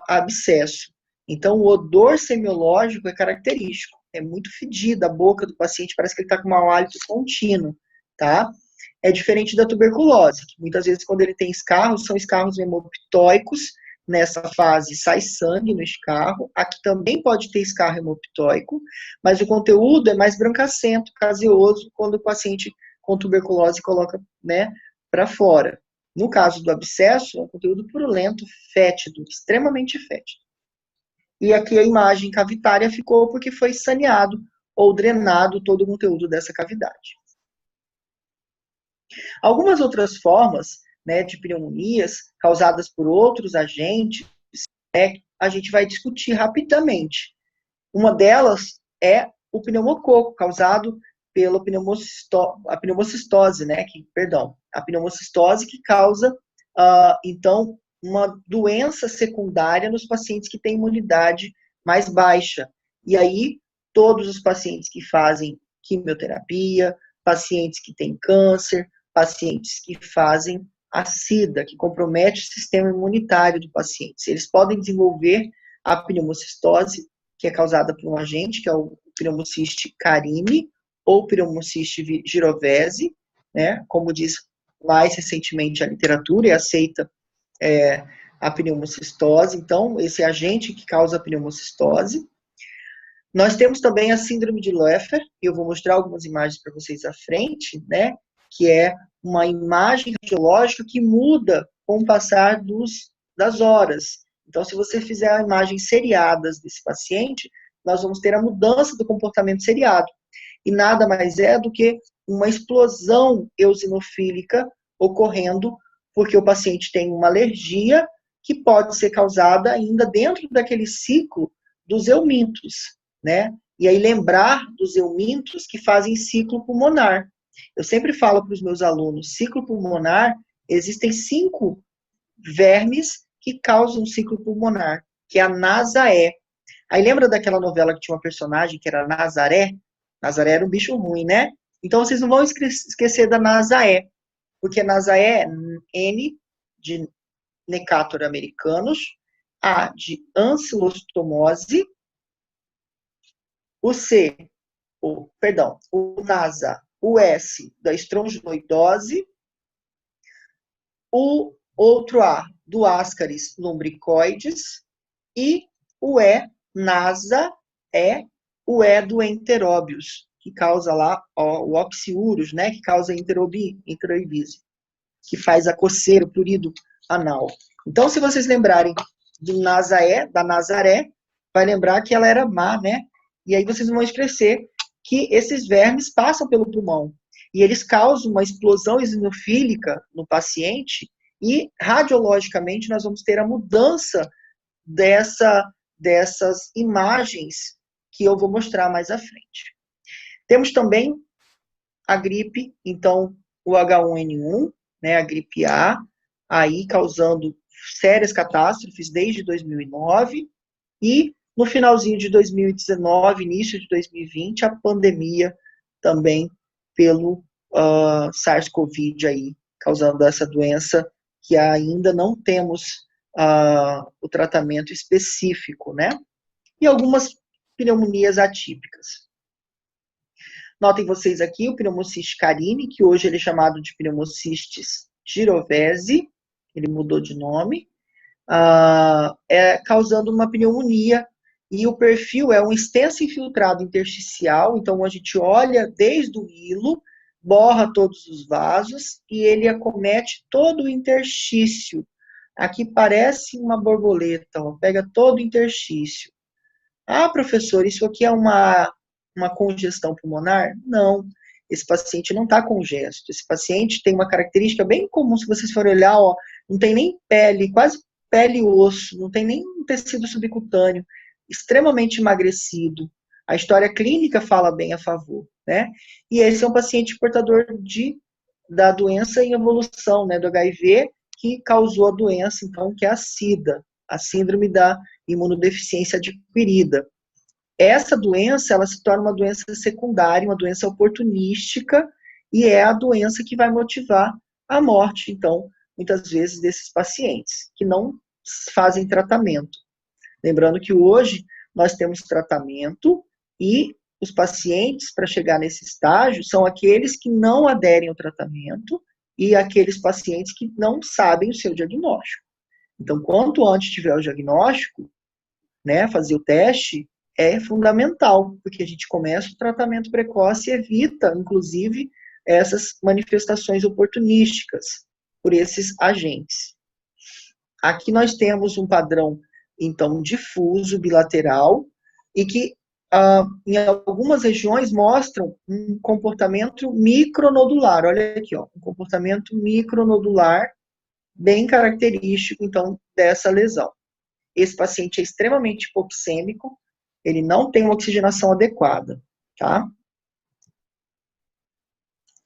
abscesso. Então, o odor semiológico é característico. É muito fedida a boca do paciente, parece que ele está com mau hálito contínuo, tá? É diferente da tuberculose, que muitas vezes, quando ele tem escarros, são escarros hemoptóicos, Nessa fase sai sangue no escarro, aqui também pode ter escarro hemoptóico, mas o conteúdo é mais brancacento, caseoso, quando o paciente com tuberculose coloca, né, para fora. No caso do abscesso, é um conteúdo purulento, fétido, extremamente fétido. E aqui a imagem cavitária ficou porque foi saneado ou drenado todo o conteúdo dessa cavidade. Algumas outras formas, né, de pneumonias causadas por outros agentes, a gente vai discutir rapidamente. Uma delas é o pneumococo, causado pela pneumocistose, né, a pneumocistose que causa, então, uma doença secundária nos pacientes que têm imunidade mais baixa. E aí, todos os pacientes que fazem quimioterapia, pacientes que têm câncer, pacientes que fazem a SIDA, que compromete o sistema imunitário do paciente. Eles podem desenvolver a pneumocistose, que é causada por um agente, que é o pneumociste carine, ou pneumociste girovese, né, como diz mais recentemente a literatura, e aceita a pneumocistose. Então, esse agente que causa a pneumocistose. Nós temos também a síndrome de Leffler, e eu vou mostrar algumas imagens para vocês à frente, né, que é uma imagem radiológica que muda com o passar das horas. Então, se você fizer imagens seriadas desse paciente, nós vamos ter a mudança do comportamento seriado. E nada mais é do que uma explosão eosinofílica ocorrendo porque o paciente tem uma alergia que pode ser causada ainda dentro daquele ciclo dos eumintos, né? E aí lembrar dos eumintos que fazem ciclo pulmonar. Eu sempre falo para os meus alunos, ciclo pulmonar, existem 5 vermes que causam ciclo pulmonar, que é a Nasaé. Aí lembra daquela novela que tinha uma personagem que era Nazaré? Nazaré era um bicho ruim, né? Então vocês não vão esquecer da Nasaé, porque Nasaé é N de Necator americanus, A de ancilostomose, o NASA, o S da estrongiloidose, o outro A do Ascaris lumbricoides e o E, NASA, o E do Enterobius, que causa lá o oxiurus, né, que causa enteroibise, que faz a coceira, o prurido anal. Então, se vocês lembrarem do Nasaé, da Nazaré, vai lembrar que ela era má, né? E aí vocês vão esquecer que esses vermes passam pelo pulmão e eles causam uma explosão eosinofílica no paciente e, radiologicamente, nós vamos ter a mudança dessas imagens que eu vou mostrar mais à frente. Temos também a gripe, então, o H1N1, né, a gripe A, aí causando sérias catástrofes desde 2009, e no finalzinho de 2019, início de 2020, a pandemia também pelo SARS-CoV aí, causando essa doença que ainda não temos o tratamento específico, né? E algumas pneumonias atípicas. Notem vocês aqui o pneumociste carine, que hoje ele é chamado de pneumocistis girovese, ele mudou de nome, causando uma pneumonia, e o perfil é um extenso infiltrado intersticial, então a gente olha desde o hilo, borra todos os vasos, e ele acomete todo o interstício. Aqui parece uma borboleta, ó, pega todo o interstício. Ah, professor, isso aqui é uma congestão pulmonar? Não, esse paciente não está congesto. Esse paciente tem uma característica bem comum, se vocês forem olhar, ó, não tem nem pele, quase pele e osso, não tem nem tecido subcutâneo, extremamente emagrecido. A história clínica fala bem a favor, né? E esse é um paciente portador da doença em evolução, né, do HIV, que causou a doença, então, que é a SIDA, a síndrome da imunodeficiência adquirida. Essa doença, ela se torna uma doença secundária, uma doença oportunística, e é a doença que vai motivar a morte, então, muitas vezes, desses pacientes, que não fazem tratamento. Lembrando que hoje nós temos tratamento e os pacientes, para chegar nesse estágio, são aqueles que não aderem ao tratamento e aqueles pacientes que não sabem o seu diagnóstico. Então, quanto antes tiver o diagnóstico, né, fazer o teste é fundamental, porque a gente começa o tratamento precoce e evita, inclusive, essas manifestações oportunísticas por esses agentes. Aqui nós temos um padrão, então, difuso, bilateral, e que em algumas regiões mostram um comportamento micronodular. Olha aqui, ó, um comportamento micronodular bem característico, então, dessa lesão. Esse paciente é extremamente hipoxêmico, ele não tem uma oxigenação adequada, tá?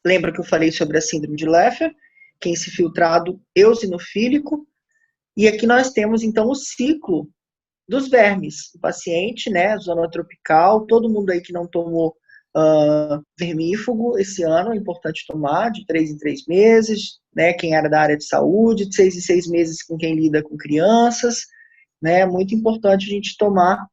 Lembra que eu falei sobre a síndrome de Leffer, que é esse filtrado eosinofílico, e aqui nós temos, então, o ciclo dos vermes. O paciente, né, zona tropical, todo mundo aí que não tomou vermífugo esse ano, é importante tomar, de 3 em 3 meses, né, quem era da área de saúde, de 6 em 6 meses com quem lida com crianças, né, é muito importante a gente tomar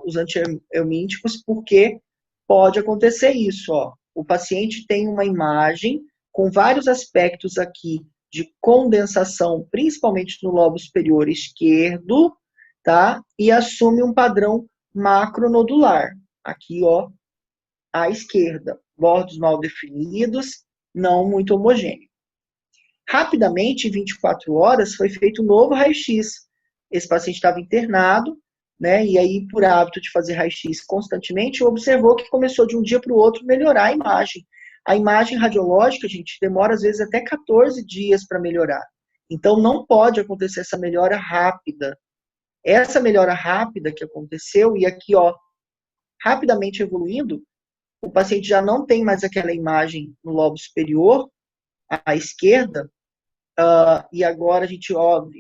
os antihelmínticos, porque pode acontecer isso, ó. O paciente tem uma imagem com vários aspectos aqui de condensação, principalmente no lobo superior esquerdo, tá? E assume um padrão macronodular. Aqui, ó, à esquerda, bordos mal definidos, não muito homogêneo. Rapidamente, em 24 horas, foi feito um novo raio-x. Esse paciente estava internado, né? E aí, por hábito de fazer raio-x constantemente, observou que começou de um dia para o outro melhorar a imagem. A imagem radiológica, gente, demora às vezes até 14 dias para melhorar. Então, não pode acontecer essa melhora rápida. Essa melhora rápida que aconteceu, e aqui, ó, rapidamente evoluindo, o paciente já não tem mais aquela imagem no lobo superior, à esquerda, e agora a gente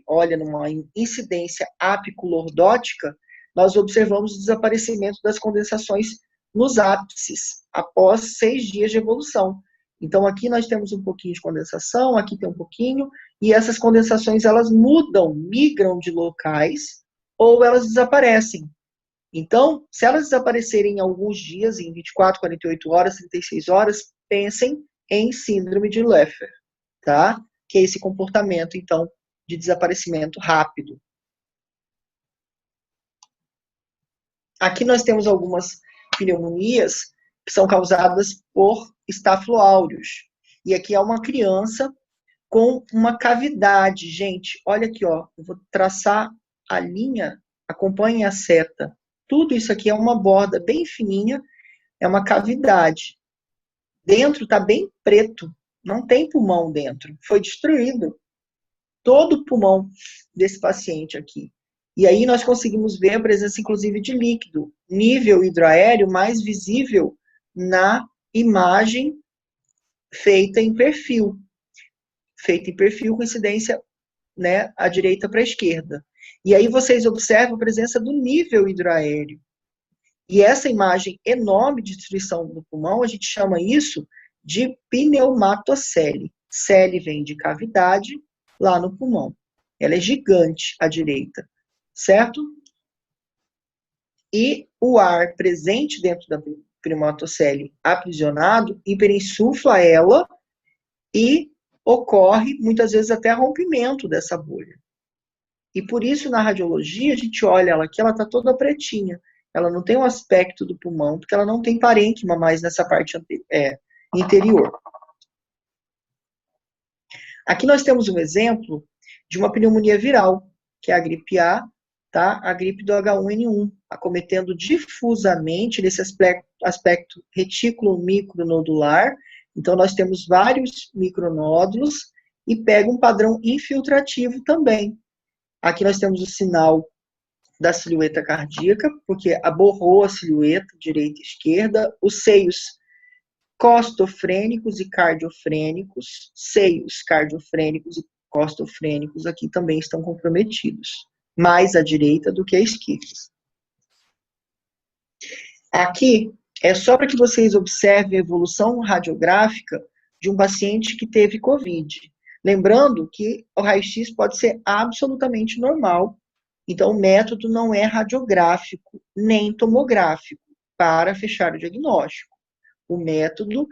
olha numa incidência apiculordótica, nós observamos o desaparecimento das condensações nos ápices, após 6 dias de evolução. Então, aqui nós temos um pouquinho de condensação, aqui tem um pouquinho, e essas condensações, elas mudam, migram de locais, ou elas desaparecem. Então, se elas desaparecerem em alguns dias, em 24, 48 horas, 36 horas, pensem em síndrome de Leffer, tá? Que é esse comportamento, então, de desaparecimento rápido. Aqui nós temos algumas pneumonias que são causadas por Staphylo aureus. E aqui é uma criança com uma cavidade. Gente, olha aqui, ó. Eu vou traçar a linha, acompanhem a seta. Tudo isso aqui é uma borda bem fininha, é uma cavidade. Dentro está bem preto, não tem pulmão dentro. Foi destruído todo o pulmão desse paciente aqui. E aí nós conseguimos ver a presença, inclusive, de líquido, nível hidroaéreo mais visível na imagem feita em perfil. Feita em perfil com incidência, né, à direita para a esquerda. E aí vocês observam a presença do nível hidroaéreo. E essa imagem enorme de destruição do pulmão, a gente chama isso de pneumatocele. Cele vem de cavidade lá no pulmão. Ela é gigante à direita, certo? E o ar presente dentro da pneumatocele aprisionado hiperinsufla ela e ocorre muitas vezes até rompimento dessa bolha. E por isso na radiologia a gente olha ela aqui, ela está toda pretinha. Ela não tem um aspecto do pulmão, porque ela não tem parênquima mais nessa parte interior. Aqui nós temos um exemplo de uma pneumonia viral, que é a gripe A, tá? A gripe do H1N1, acometendo difusamente nesse aspecto retículo micronodular. Então, nós temos vários micronódulos e pega um padrão infiltrativo também. Aqui nós temos o sinal da silhueta cardíaca, porque aborrou a silhueta direita e esquerda, os seios costofrênicos e cardiofrênicos, seios cardiofrênicos e costofrênicos aqui também estão comprometidos, mais à direita do que à esquerda. Aqui é só para que vocês observem a evolução radiográfica de um paciente que teve COVID. Lembrando que o raio-x pode ser absolutamente normal, então o método não é radiográfico nem tomográfico para fechar o diagnóstico. O método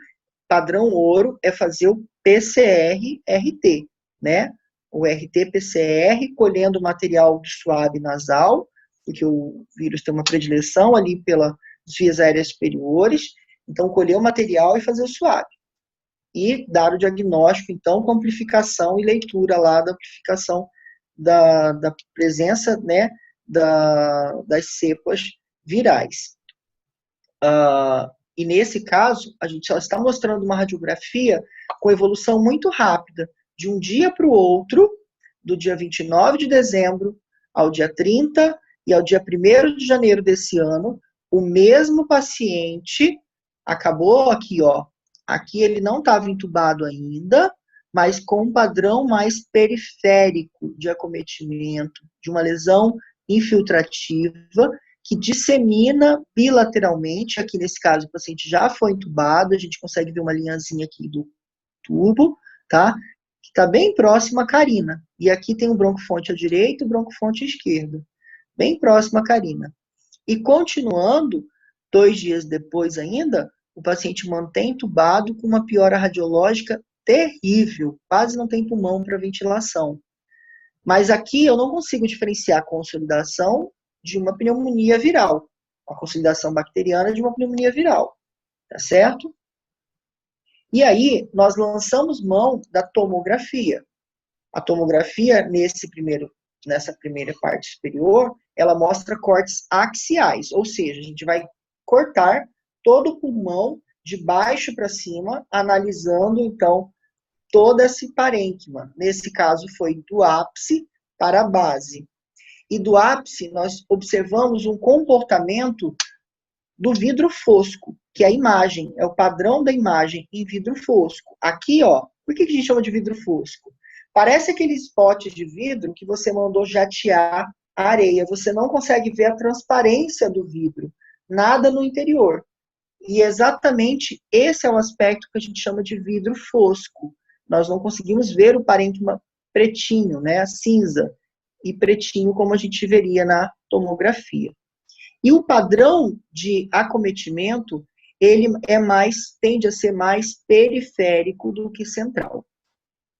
padrão ouro é fazer o PCR-RT, né? o RT-PCR, colhendo o material do swab nasal, porque o vírus tem uma predileção ali pelas vias aéreas superiores, então colher o material e fazer o swab. E dar o diagnóstico, então, com amplificação e leitura lá da amplificação da presença, né, das cepas virais. E nesse caso, a gente só está mostrando uma radiografia com evolução muito rápida, de um dia para o outro, do dia 29 de dezembro ao dia 30 e ao dia 1º de janeiro desse ano, o mesmo paciente acabou aqui, ó. Aqui ele não estava entubado ainda, mas com um padrão mais periférico de acometimento, de uma lesão infiltrativa, que dissemina bilateralmente. Aqui nesse caso o paciente já foi entubado, a gente consegue ver uma linhazinha aqui do tubo, tá? Que está bem próximo à carina. E aqui tem o broncofonte à direita e o broncofonte à esquerda. Bem próximo à carina. E continuando, 2 dias depois ainda, o paciente mantém entubado com uma piora radiológica terrível, quase não tem pulmão para ventilação. Mas aqui eu não consigo diferenciar a consolidação de uma pneumonia viral, a consolidação bacteriana de uma pneumonia viral, tá certo? E aí, nós lançamos mão da tomografia. A tomografia, nessa primeira parte superior, ela mostra cortes axiais, ou seja, a gente vai cortar todo o pulmão de baixo para cima, analisando, então, todo esse parênquima. Nesse caso, foi do ápice para a base. E do ápice, nós observamos um comportamento do vidro fosco, que é a imagem, é o padrão da imagem em vidro fosco. Aqui, ó, por que a gente chama de vidro fosco? Parece aqueles potes de vidro que você mandou jatear a areia. Você não consegue ver a transparência do vidro, nada no interior. E exatamente esse é o aspecto que a gente chama de vidro fosco. Nós não conseguimos ver o parênquima pretinho, né, cinza e pretinho, como a gente veria na tomografia. E o padrão de acometimento, ele tende a ser mais periférico do que central.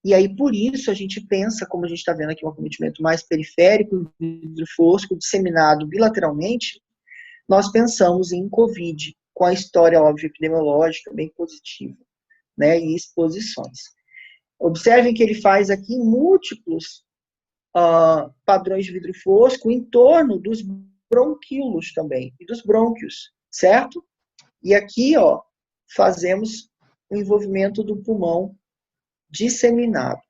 E aí, por isso, a gente pensa, como a gente está vendo aqui, um acometimento mais periférico, vidro fosco, disseminado bilateralmente, nós pensamos em COVID, com a história, óbvia, epidemiológica, bem positiva, né, e exposições. Observem que ele faz aqui múltiplos padrões de vidro fosco em torno dos bronquíolos também, e dos brônquios, certo? E aqui, ó, fazemos o envolvimento do pulmão disseminado.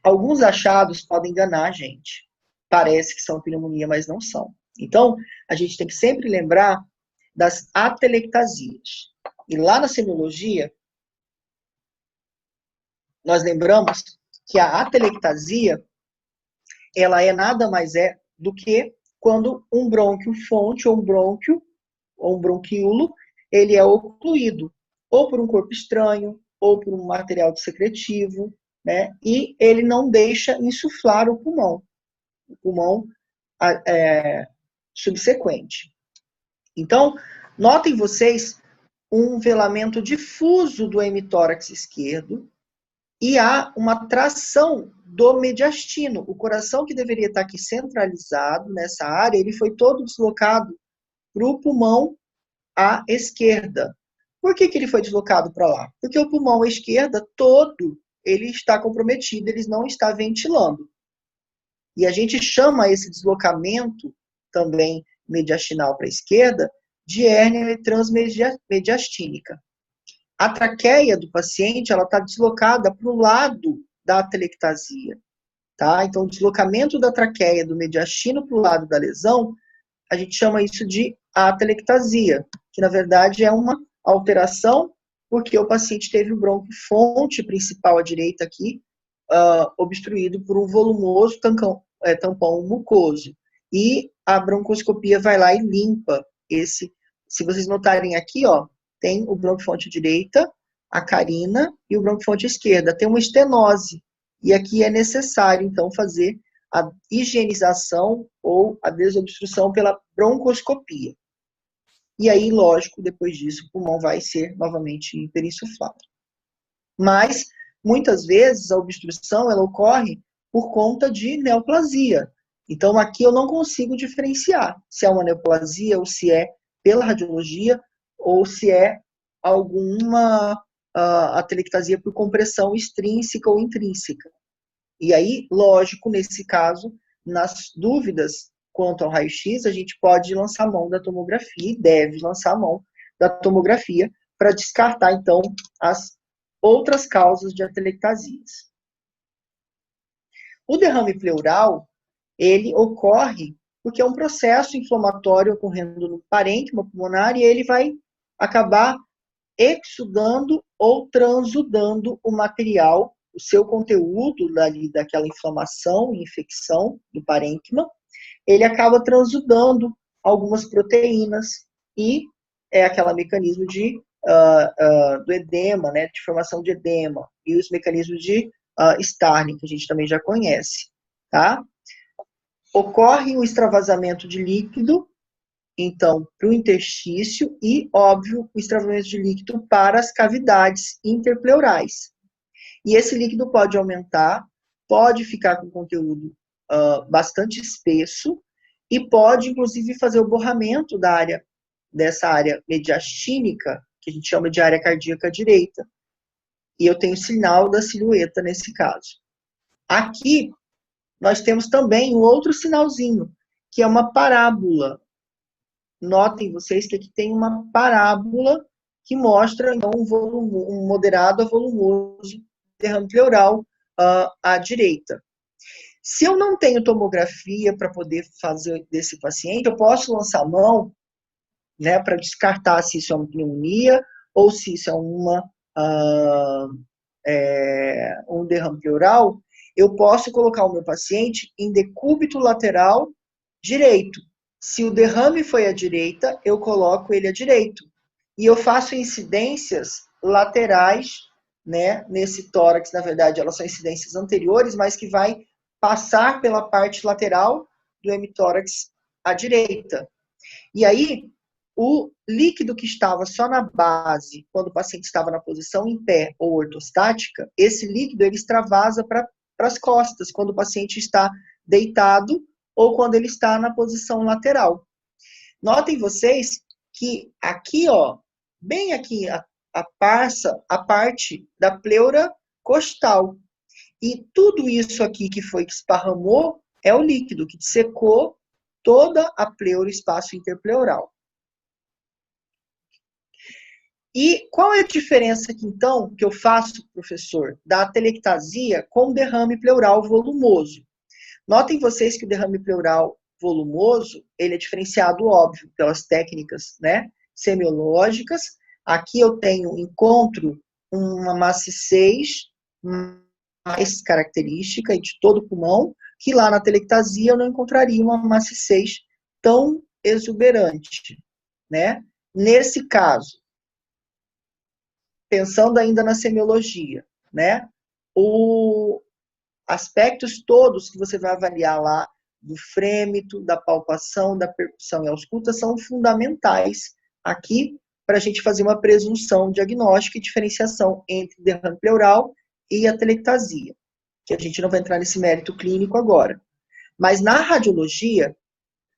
Alguns achados podem enganar a gente. Parece que são pneumonia, mas não são. Então, a gente tem que sempre lembrar das atelectasias. E lá na semiologia, nós lembramos que a atelectasia, ela nada mais do que quando um brônquio fonte ou um brônquio ou um bronquíolo, ele é ocluído ou por um corpo estranho ou por um material secretivo, né? E ele não deixa insuflar o pulmão subsequente. Então, notem vocês um velamento difuso do hemitórax esquerdo e há uma tração do mediastino. O coração que deveria estar aqui centralizado nessa área, ele foi todo deslocado para o pulmão à esquerda. Por que ele foi deslocado para lá? Porque o pulmão à esquerda todo, ele está comprometido, ele não está ventilando. E a gente chama esse deslocamento também mediastinal para a esquerda de hérnia transmediastínica. A traqueia do paciente, ela está deslocada para o lado da atelectasia, tá? Então, o deslocamento da traqueia do mediastino para o lado da lesão, a gente chama isso de atelectasia, que na verdade é uma alteração porque o paciente teve o brônquio fonte principal à direita aqui, obstruído por um volumoso tampão mucoso. E a broncoscopia vai lá e limpa esse. Se vocês notarem aqui, ó, tem o bronquiofonte à direita, a carina e o bronquiofonte à esquerda. Tem uma estenose. E aqui é necessário, então, fazer a higienização ou a desobstrução pela broncoscopia. E aí, lógico, depois disso, o pulmão vai ser novamente hiperinsuflado. Mas muitas vezes a obstrução ela ocorre por conta de neoplasia. Então, aqui eu não consigo diferenciar se é uma neoplasia ou se é pela radiologia ou se é alguma atelectasia por compressão extrínseca ou intrínseca. E aí, lógico, nesse caso, nas dúvidas quanto ao raio-x, a gente pode lançar a mão da tomografia e deve lançar a mão da tomografia para descartar, então, as outras causas de atelectasias. O derrame pleural, ele ocorre porque é um processo inflamatório ocorrendo no parênquima pulmonar e ele vai acabar exudando ou transudando o material, o seu conteúdo daquela inflamação e infecção do parênquima, ele acaba transudando algumas proteínas e é aquele mecanismo do edema, né, de formação de edema, e os mecanismos de Starling, que a gente também já conhece, tá? Ocorre o extravasamento de líquido, então, para o interstício e, óbvio, o extravasamento de líquido para as cavidades interpleurais. E esse líquido pode aumentar, pode ficar com conteúdo bastante espesso e pode, inclusive, fazer o borramento dessa área mediastínica, que a gente chama de área cardíaca direita. E eu tenho sinal da silhueta nesse caso. Aqui, nós temos também um outro sinalzinho, que é uma parábola. Notem vocês que aqui tem uma parábola que mostra, então, um moderado a volumoso derrame pleural à direita. Se eu não tenho tomografia para poder fazer desse paciente, eu posso lançar a mão, né, para descartar se isso é uma pneumonia ou se isso é um derrame pleural. Eu posso colocar o meu paciente em decúbito lateral direito. Se o derrame foi à direita, eu coloco ele à direito. E eu faço incidências laterais, né, nesse tórax. Na verdade, elas são incidências anteriores, mas que vai passar pela parte lateral do hemitórax à direita. E aí, o líquido que estava só na base, quando o paciente estava na posição em pé ou ortostática, esse líquido ele extravasa para as costas, quando o paciente está deitado ou quando ele está na posição lateral. Notem vocês que aqui, ó, bem aqui, passa a parte da pleura costal. E tudo isso aqui que esparramou é o líquido que secou toda a pleura espaço interpleural. E qual é a diferença aqui, então, que eu faço, professor, da atelectasia com derrame pleural volumoso? Notem vocês que o derrame pleural volumoso, ele é diferenciado, óbvio, pelas técnicas, né, semiológicas. Aqui eu encontro uma massa 6 mais característica e de todo o pulmão, que lá na atelectasia eu não encontraria uma massa 6 tão exuberante, né? Nesse caso, pensando ainda na semiologia, né? Os aspectos todos que você vai avaliar lá, do frêmito, da palpação, da percussão e ausculta, são fundamentais aqui para a gente fazer uma presunção diagnóstica e diferenciação entre derrame pleural e atelectasia, que a gente não vai entrar nesse mérito clínico agora. Mas na radiologia,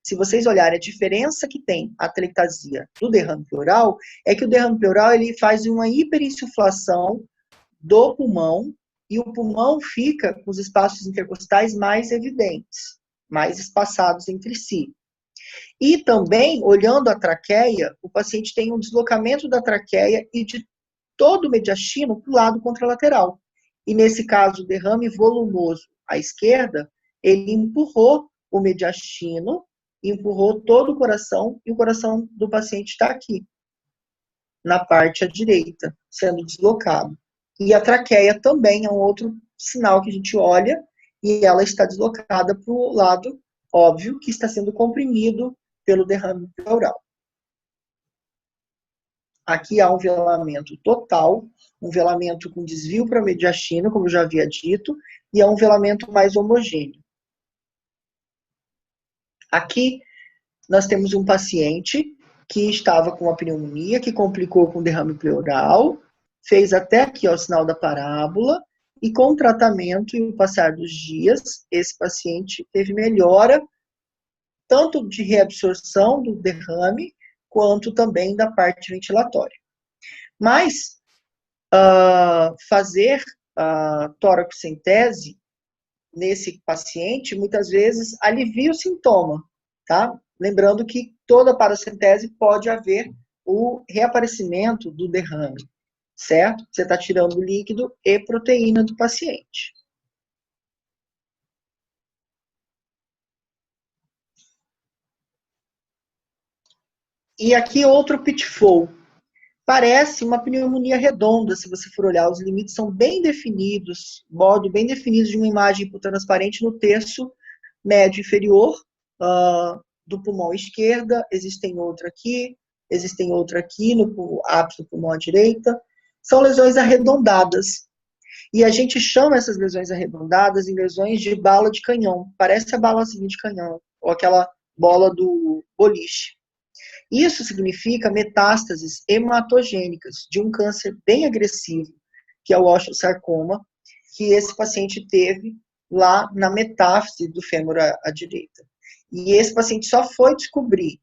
se vocês olharem a diferença que tem a atelectasia do derrame pleural, é que o derrame pleural ele faz uma hiperinsuflação do pulmão e o pulmão fica com os espaços intercostais mais evidentes, mais espaçados entre si. E também, olhando a traqueia, o paciente tem um deslocamento da traqueia e de todo o mediastino para o lado contralateral. E nesse caso, o derrame volumoso à esquerda, ele empurrou o mediastino, empurrou todo o coração, e o coração do paciente está aqui, na parte à direita, sendo deslocado. E a traqueia também é um outro sinal que a gente olha, e ela está deslocada para o lado, óbvio, que está sendo comprimido pelo derrame pleural. Aqui há um velamento total, um velamento com desvio para mediastino, como eu já havia dito, e é um velamento mais homogêneo. Aqui nós temos um paciente que estava com uma pneumonia, que complicou com derrame pleural, fez até aqui ó, o sinal da parábola, e com o tratamento e o passar dos dias, esse paciente teve melhora tanto de reabsorção do derrame, quanto também da parte ventilatória. Mas, fazer toracocentese nesse paciente, muitas vezes, alivia o sintoma, tá? Lembrando que toda paracentese pode haver o reaparecimento do derrame, certo? Você está tirando líquido e proteína do paciente. E aqui outro pitfall. Parece uma pneumonia redonda, se você for olhar. Os limites são bem definidos, modo bem definido de uma imagem hipotransparente no terço médio inferior do pulmão esquerda. Existem outra aqui no ápice do pulmão à direita. São lesões arredondadas. E a gente chama essas lesões arredondadas em lesões de bala de canhão. Parece a balazinha de canhão, ou aquela bola do boliche. Isso significa metástases hematogênicas de um câncer bem agressivo, que é o osteosarcoma, que esse paciente teve lá na metáfise do fêmur à direita. E esse paciente só foi descobrir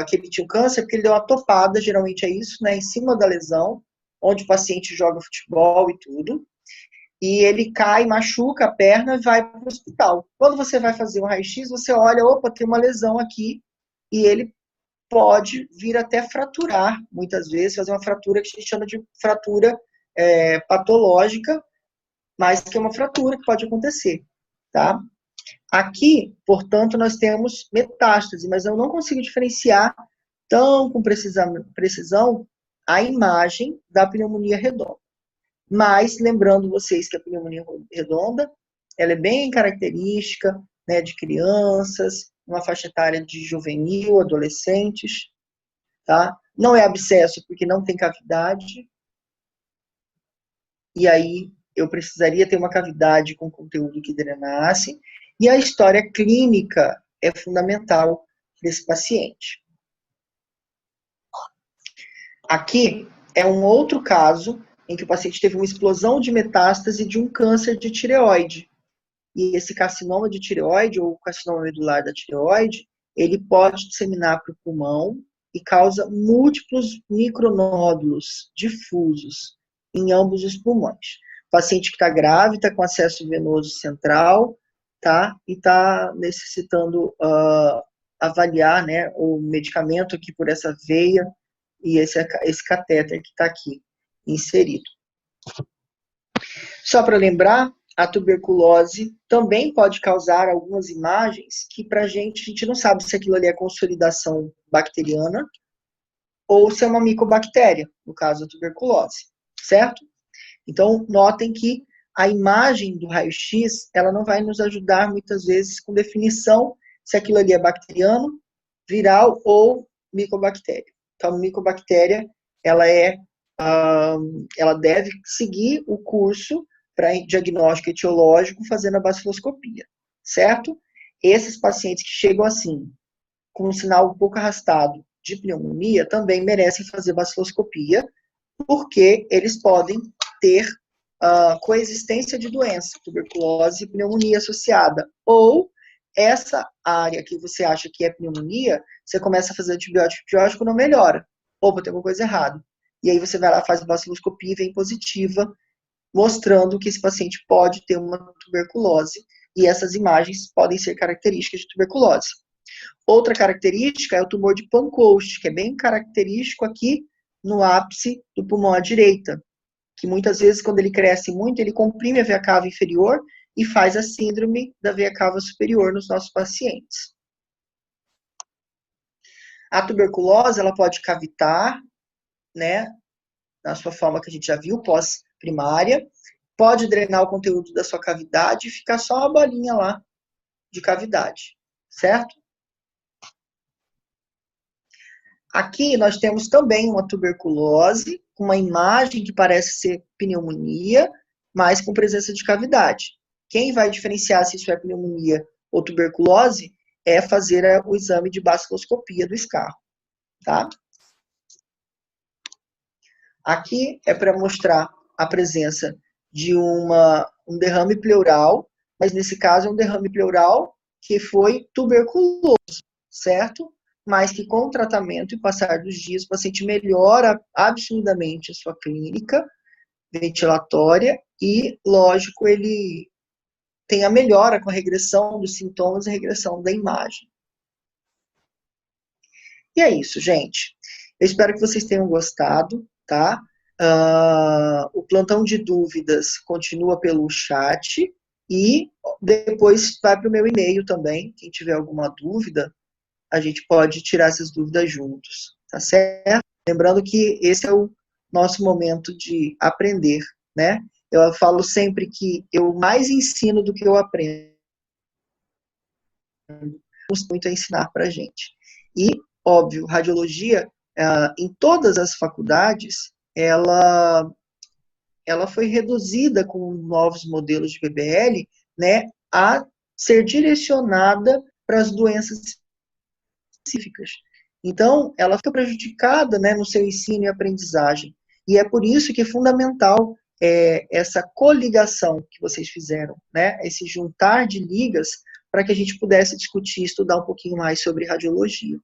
que ele tinha um câncer porque ele deu uma topada, geralmente é isso, né, em cima da lesão, onde o paciente joga futebol e tudo, e ele cai, machuca a perna e vai para o hospital. Quando você vai fazer um raio-x, você olha, opa, tem uma lesão aqui, e ele pode vir até fraturar, muitas vezes, fazer uma fratura que a gente chama de fratura patológica, mas que é uma fratura que pode acontecer, tá? Aqui, portanto, nós temos metástase, mas eu não consigo diferenciar tão com precisão a imagem da pneumonia redonda. Mas, lembrando vocês que a pneumonia redonda, ela é bem característica, né, de crianças, uma faixa etária de juvenil, adolescentes, tá? Não é abscesso porque não tem cavidade, e aí eu precisaria ter uma cavidade com conteúdo que drenasse, e a história clínica é fundamental desse paciente. Aqui é um outro caso em que o paciente teve uma explosão de metástase de um câncer de tireoide. E esse carcinoma de tireoide, ou carcinoma medular da tireoide, ele pode disseminar para o pulmão e causa múltiplos micronódulos difusos em ambos os pulmões. O paciente que está grave, está com acesso venoso central, tá? E está necessitando avaliar, né, o medicamento aqui por essa veia e esse catéter que está aqui inserido. Só para lembrar, a tuberculose também pode causar algumas imagens que a gente não sabe se aquilo ali é consolidação bacteriana ou se é uma micobactéria, no caso da tuberculose, certo? Então, notem que a imagem do raio-x, ela não vai nos ajudar muitas vezes com definição se aquilo ali é bacteriano, viral ou micobactéria. Então, a micobactéria, ela deve seguir o curso para diagnóstico etiológico fazendo a baciloscopia, certo? Esses pacientes que chegam assim, com um sinal um pouco arrastado de pneumonia, também merecem fazer baciloscopia, porque eles podem ter coexistência de doença, tuberculose e pneumonia associada. Ou essa área que você acha que é pneumonia, você começa a fazer antibiótico não melhora. Opa, tem alguma coisa errada. E aí você vai lá, faz a baciloscopia e vem positiva, mostrando que esse paciente pode ter uma tuberculose, e essas imagens podem ser características de tuberculose. Outra característica é o tumor de Pancoast, que é bem característico aqui no ápice do pulmão à direita, que muitas vezes, quando ele cresce muito, ele comprime a veia cava inferior e faz a síndrome da veia cava superior nos nossos pacientes. A tuberculose, ela pode cavitar, né, na sua forma que a gente já viu, pós-primária, pode drenar o conteúdo da sua cavidade e ficar só uma bolinha lá de cavidade, certo? Aqui nós temos também uma tuberculose, com uma imagem que parece ser pneumonia, mas com presença de cavidade. Quem vai diferenciar se isso é pneumonia ou tuberculose é fazer o exame de baciloscopia do escarro, tá? Aqui é para mostrar a presença de um derrame pleural, mas nesse caso é um derrame pleural que foi tuberculoso, certo? Mas que com o tratamento e passar dos dias, o paciente melhora absurdamente a sua clínica ventilatória e, lógico, ele tem a melhora com a regressão dos sintomas e regressão da imagem. E é isso, gente. Eu espero que vocês tenham gostado, tá? O plantão de dúvidas continua pelo chat e depois vai para o meu e-mail também. Quem tiver alguma dúvida, a gente pode tirar essas dúvidas juntos, tá certo? Lembrando que esse é o nosso momento de aprender, né? Eu falo sempre que eu mais ensino do que eu aprendo. Muito a ensinar para a gente. E, óbvio, radiologia, em todas as faculdades, ela foi reduzida com novos modelos de PBL, né, a ser direcionada para as doenças específicas. Então, ela fica prejudicada, né, no seu ensino e aprendizagem. E é por isso que é fundamental essa coligação que vocês fizeram, né, esse juntar de ligas para que a gente pudesse discutir e estudar um pouquinho mais sobre radiologia.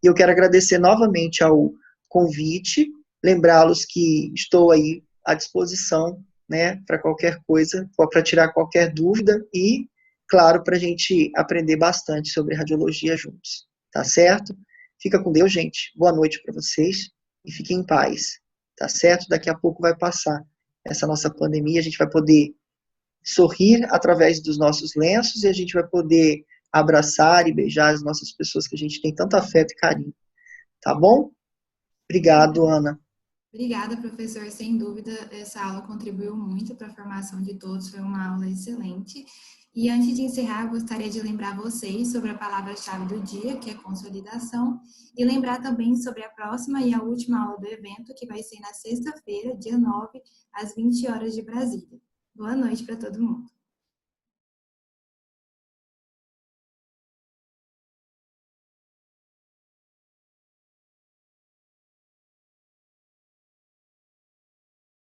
E eu quero agradecer novamente ao convite, lembrá-los que estou aí à disposição, né, para qualquer coisa, para tirar qualquer dúvida e, claro, para a gente aprender bastante sobre radiologia juntos. Tá certo? Fica com Deus, gente. Boa noite para vocês e fiquem em paz. Tá certo? Daqui a pouco vai passar essa nossa pandemia, a gente vai poder sorrir através dos nossos lenços e a gente vai poder abraçar e beijar as nossas pessoas que a gente tem tanto afeto e carinho. Tá bom? Obrigado, Ana. Obrigada, professor. Sem dúvida, essa aula contribuiu muito para a formação de todos, foi uma aula excelente. E antes de encerrar, gostaria de lembrar vocês sobre a palavra-chave do dia, que é consolidação, e lembrar também sobre a próxima e a última aula do evento, que vai ser na sexta-feira, dia 9, às 20 horas de Brasília. Boa noite para todo mundo.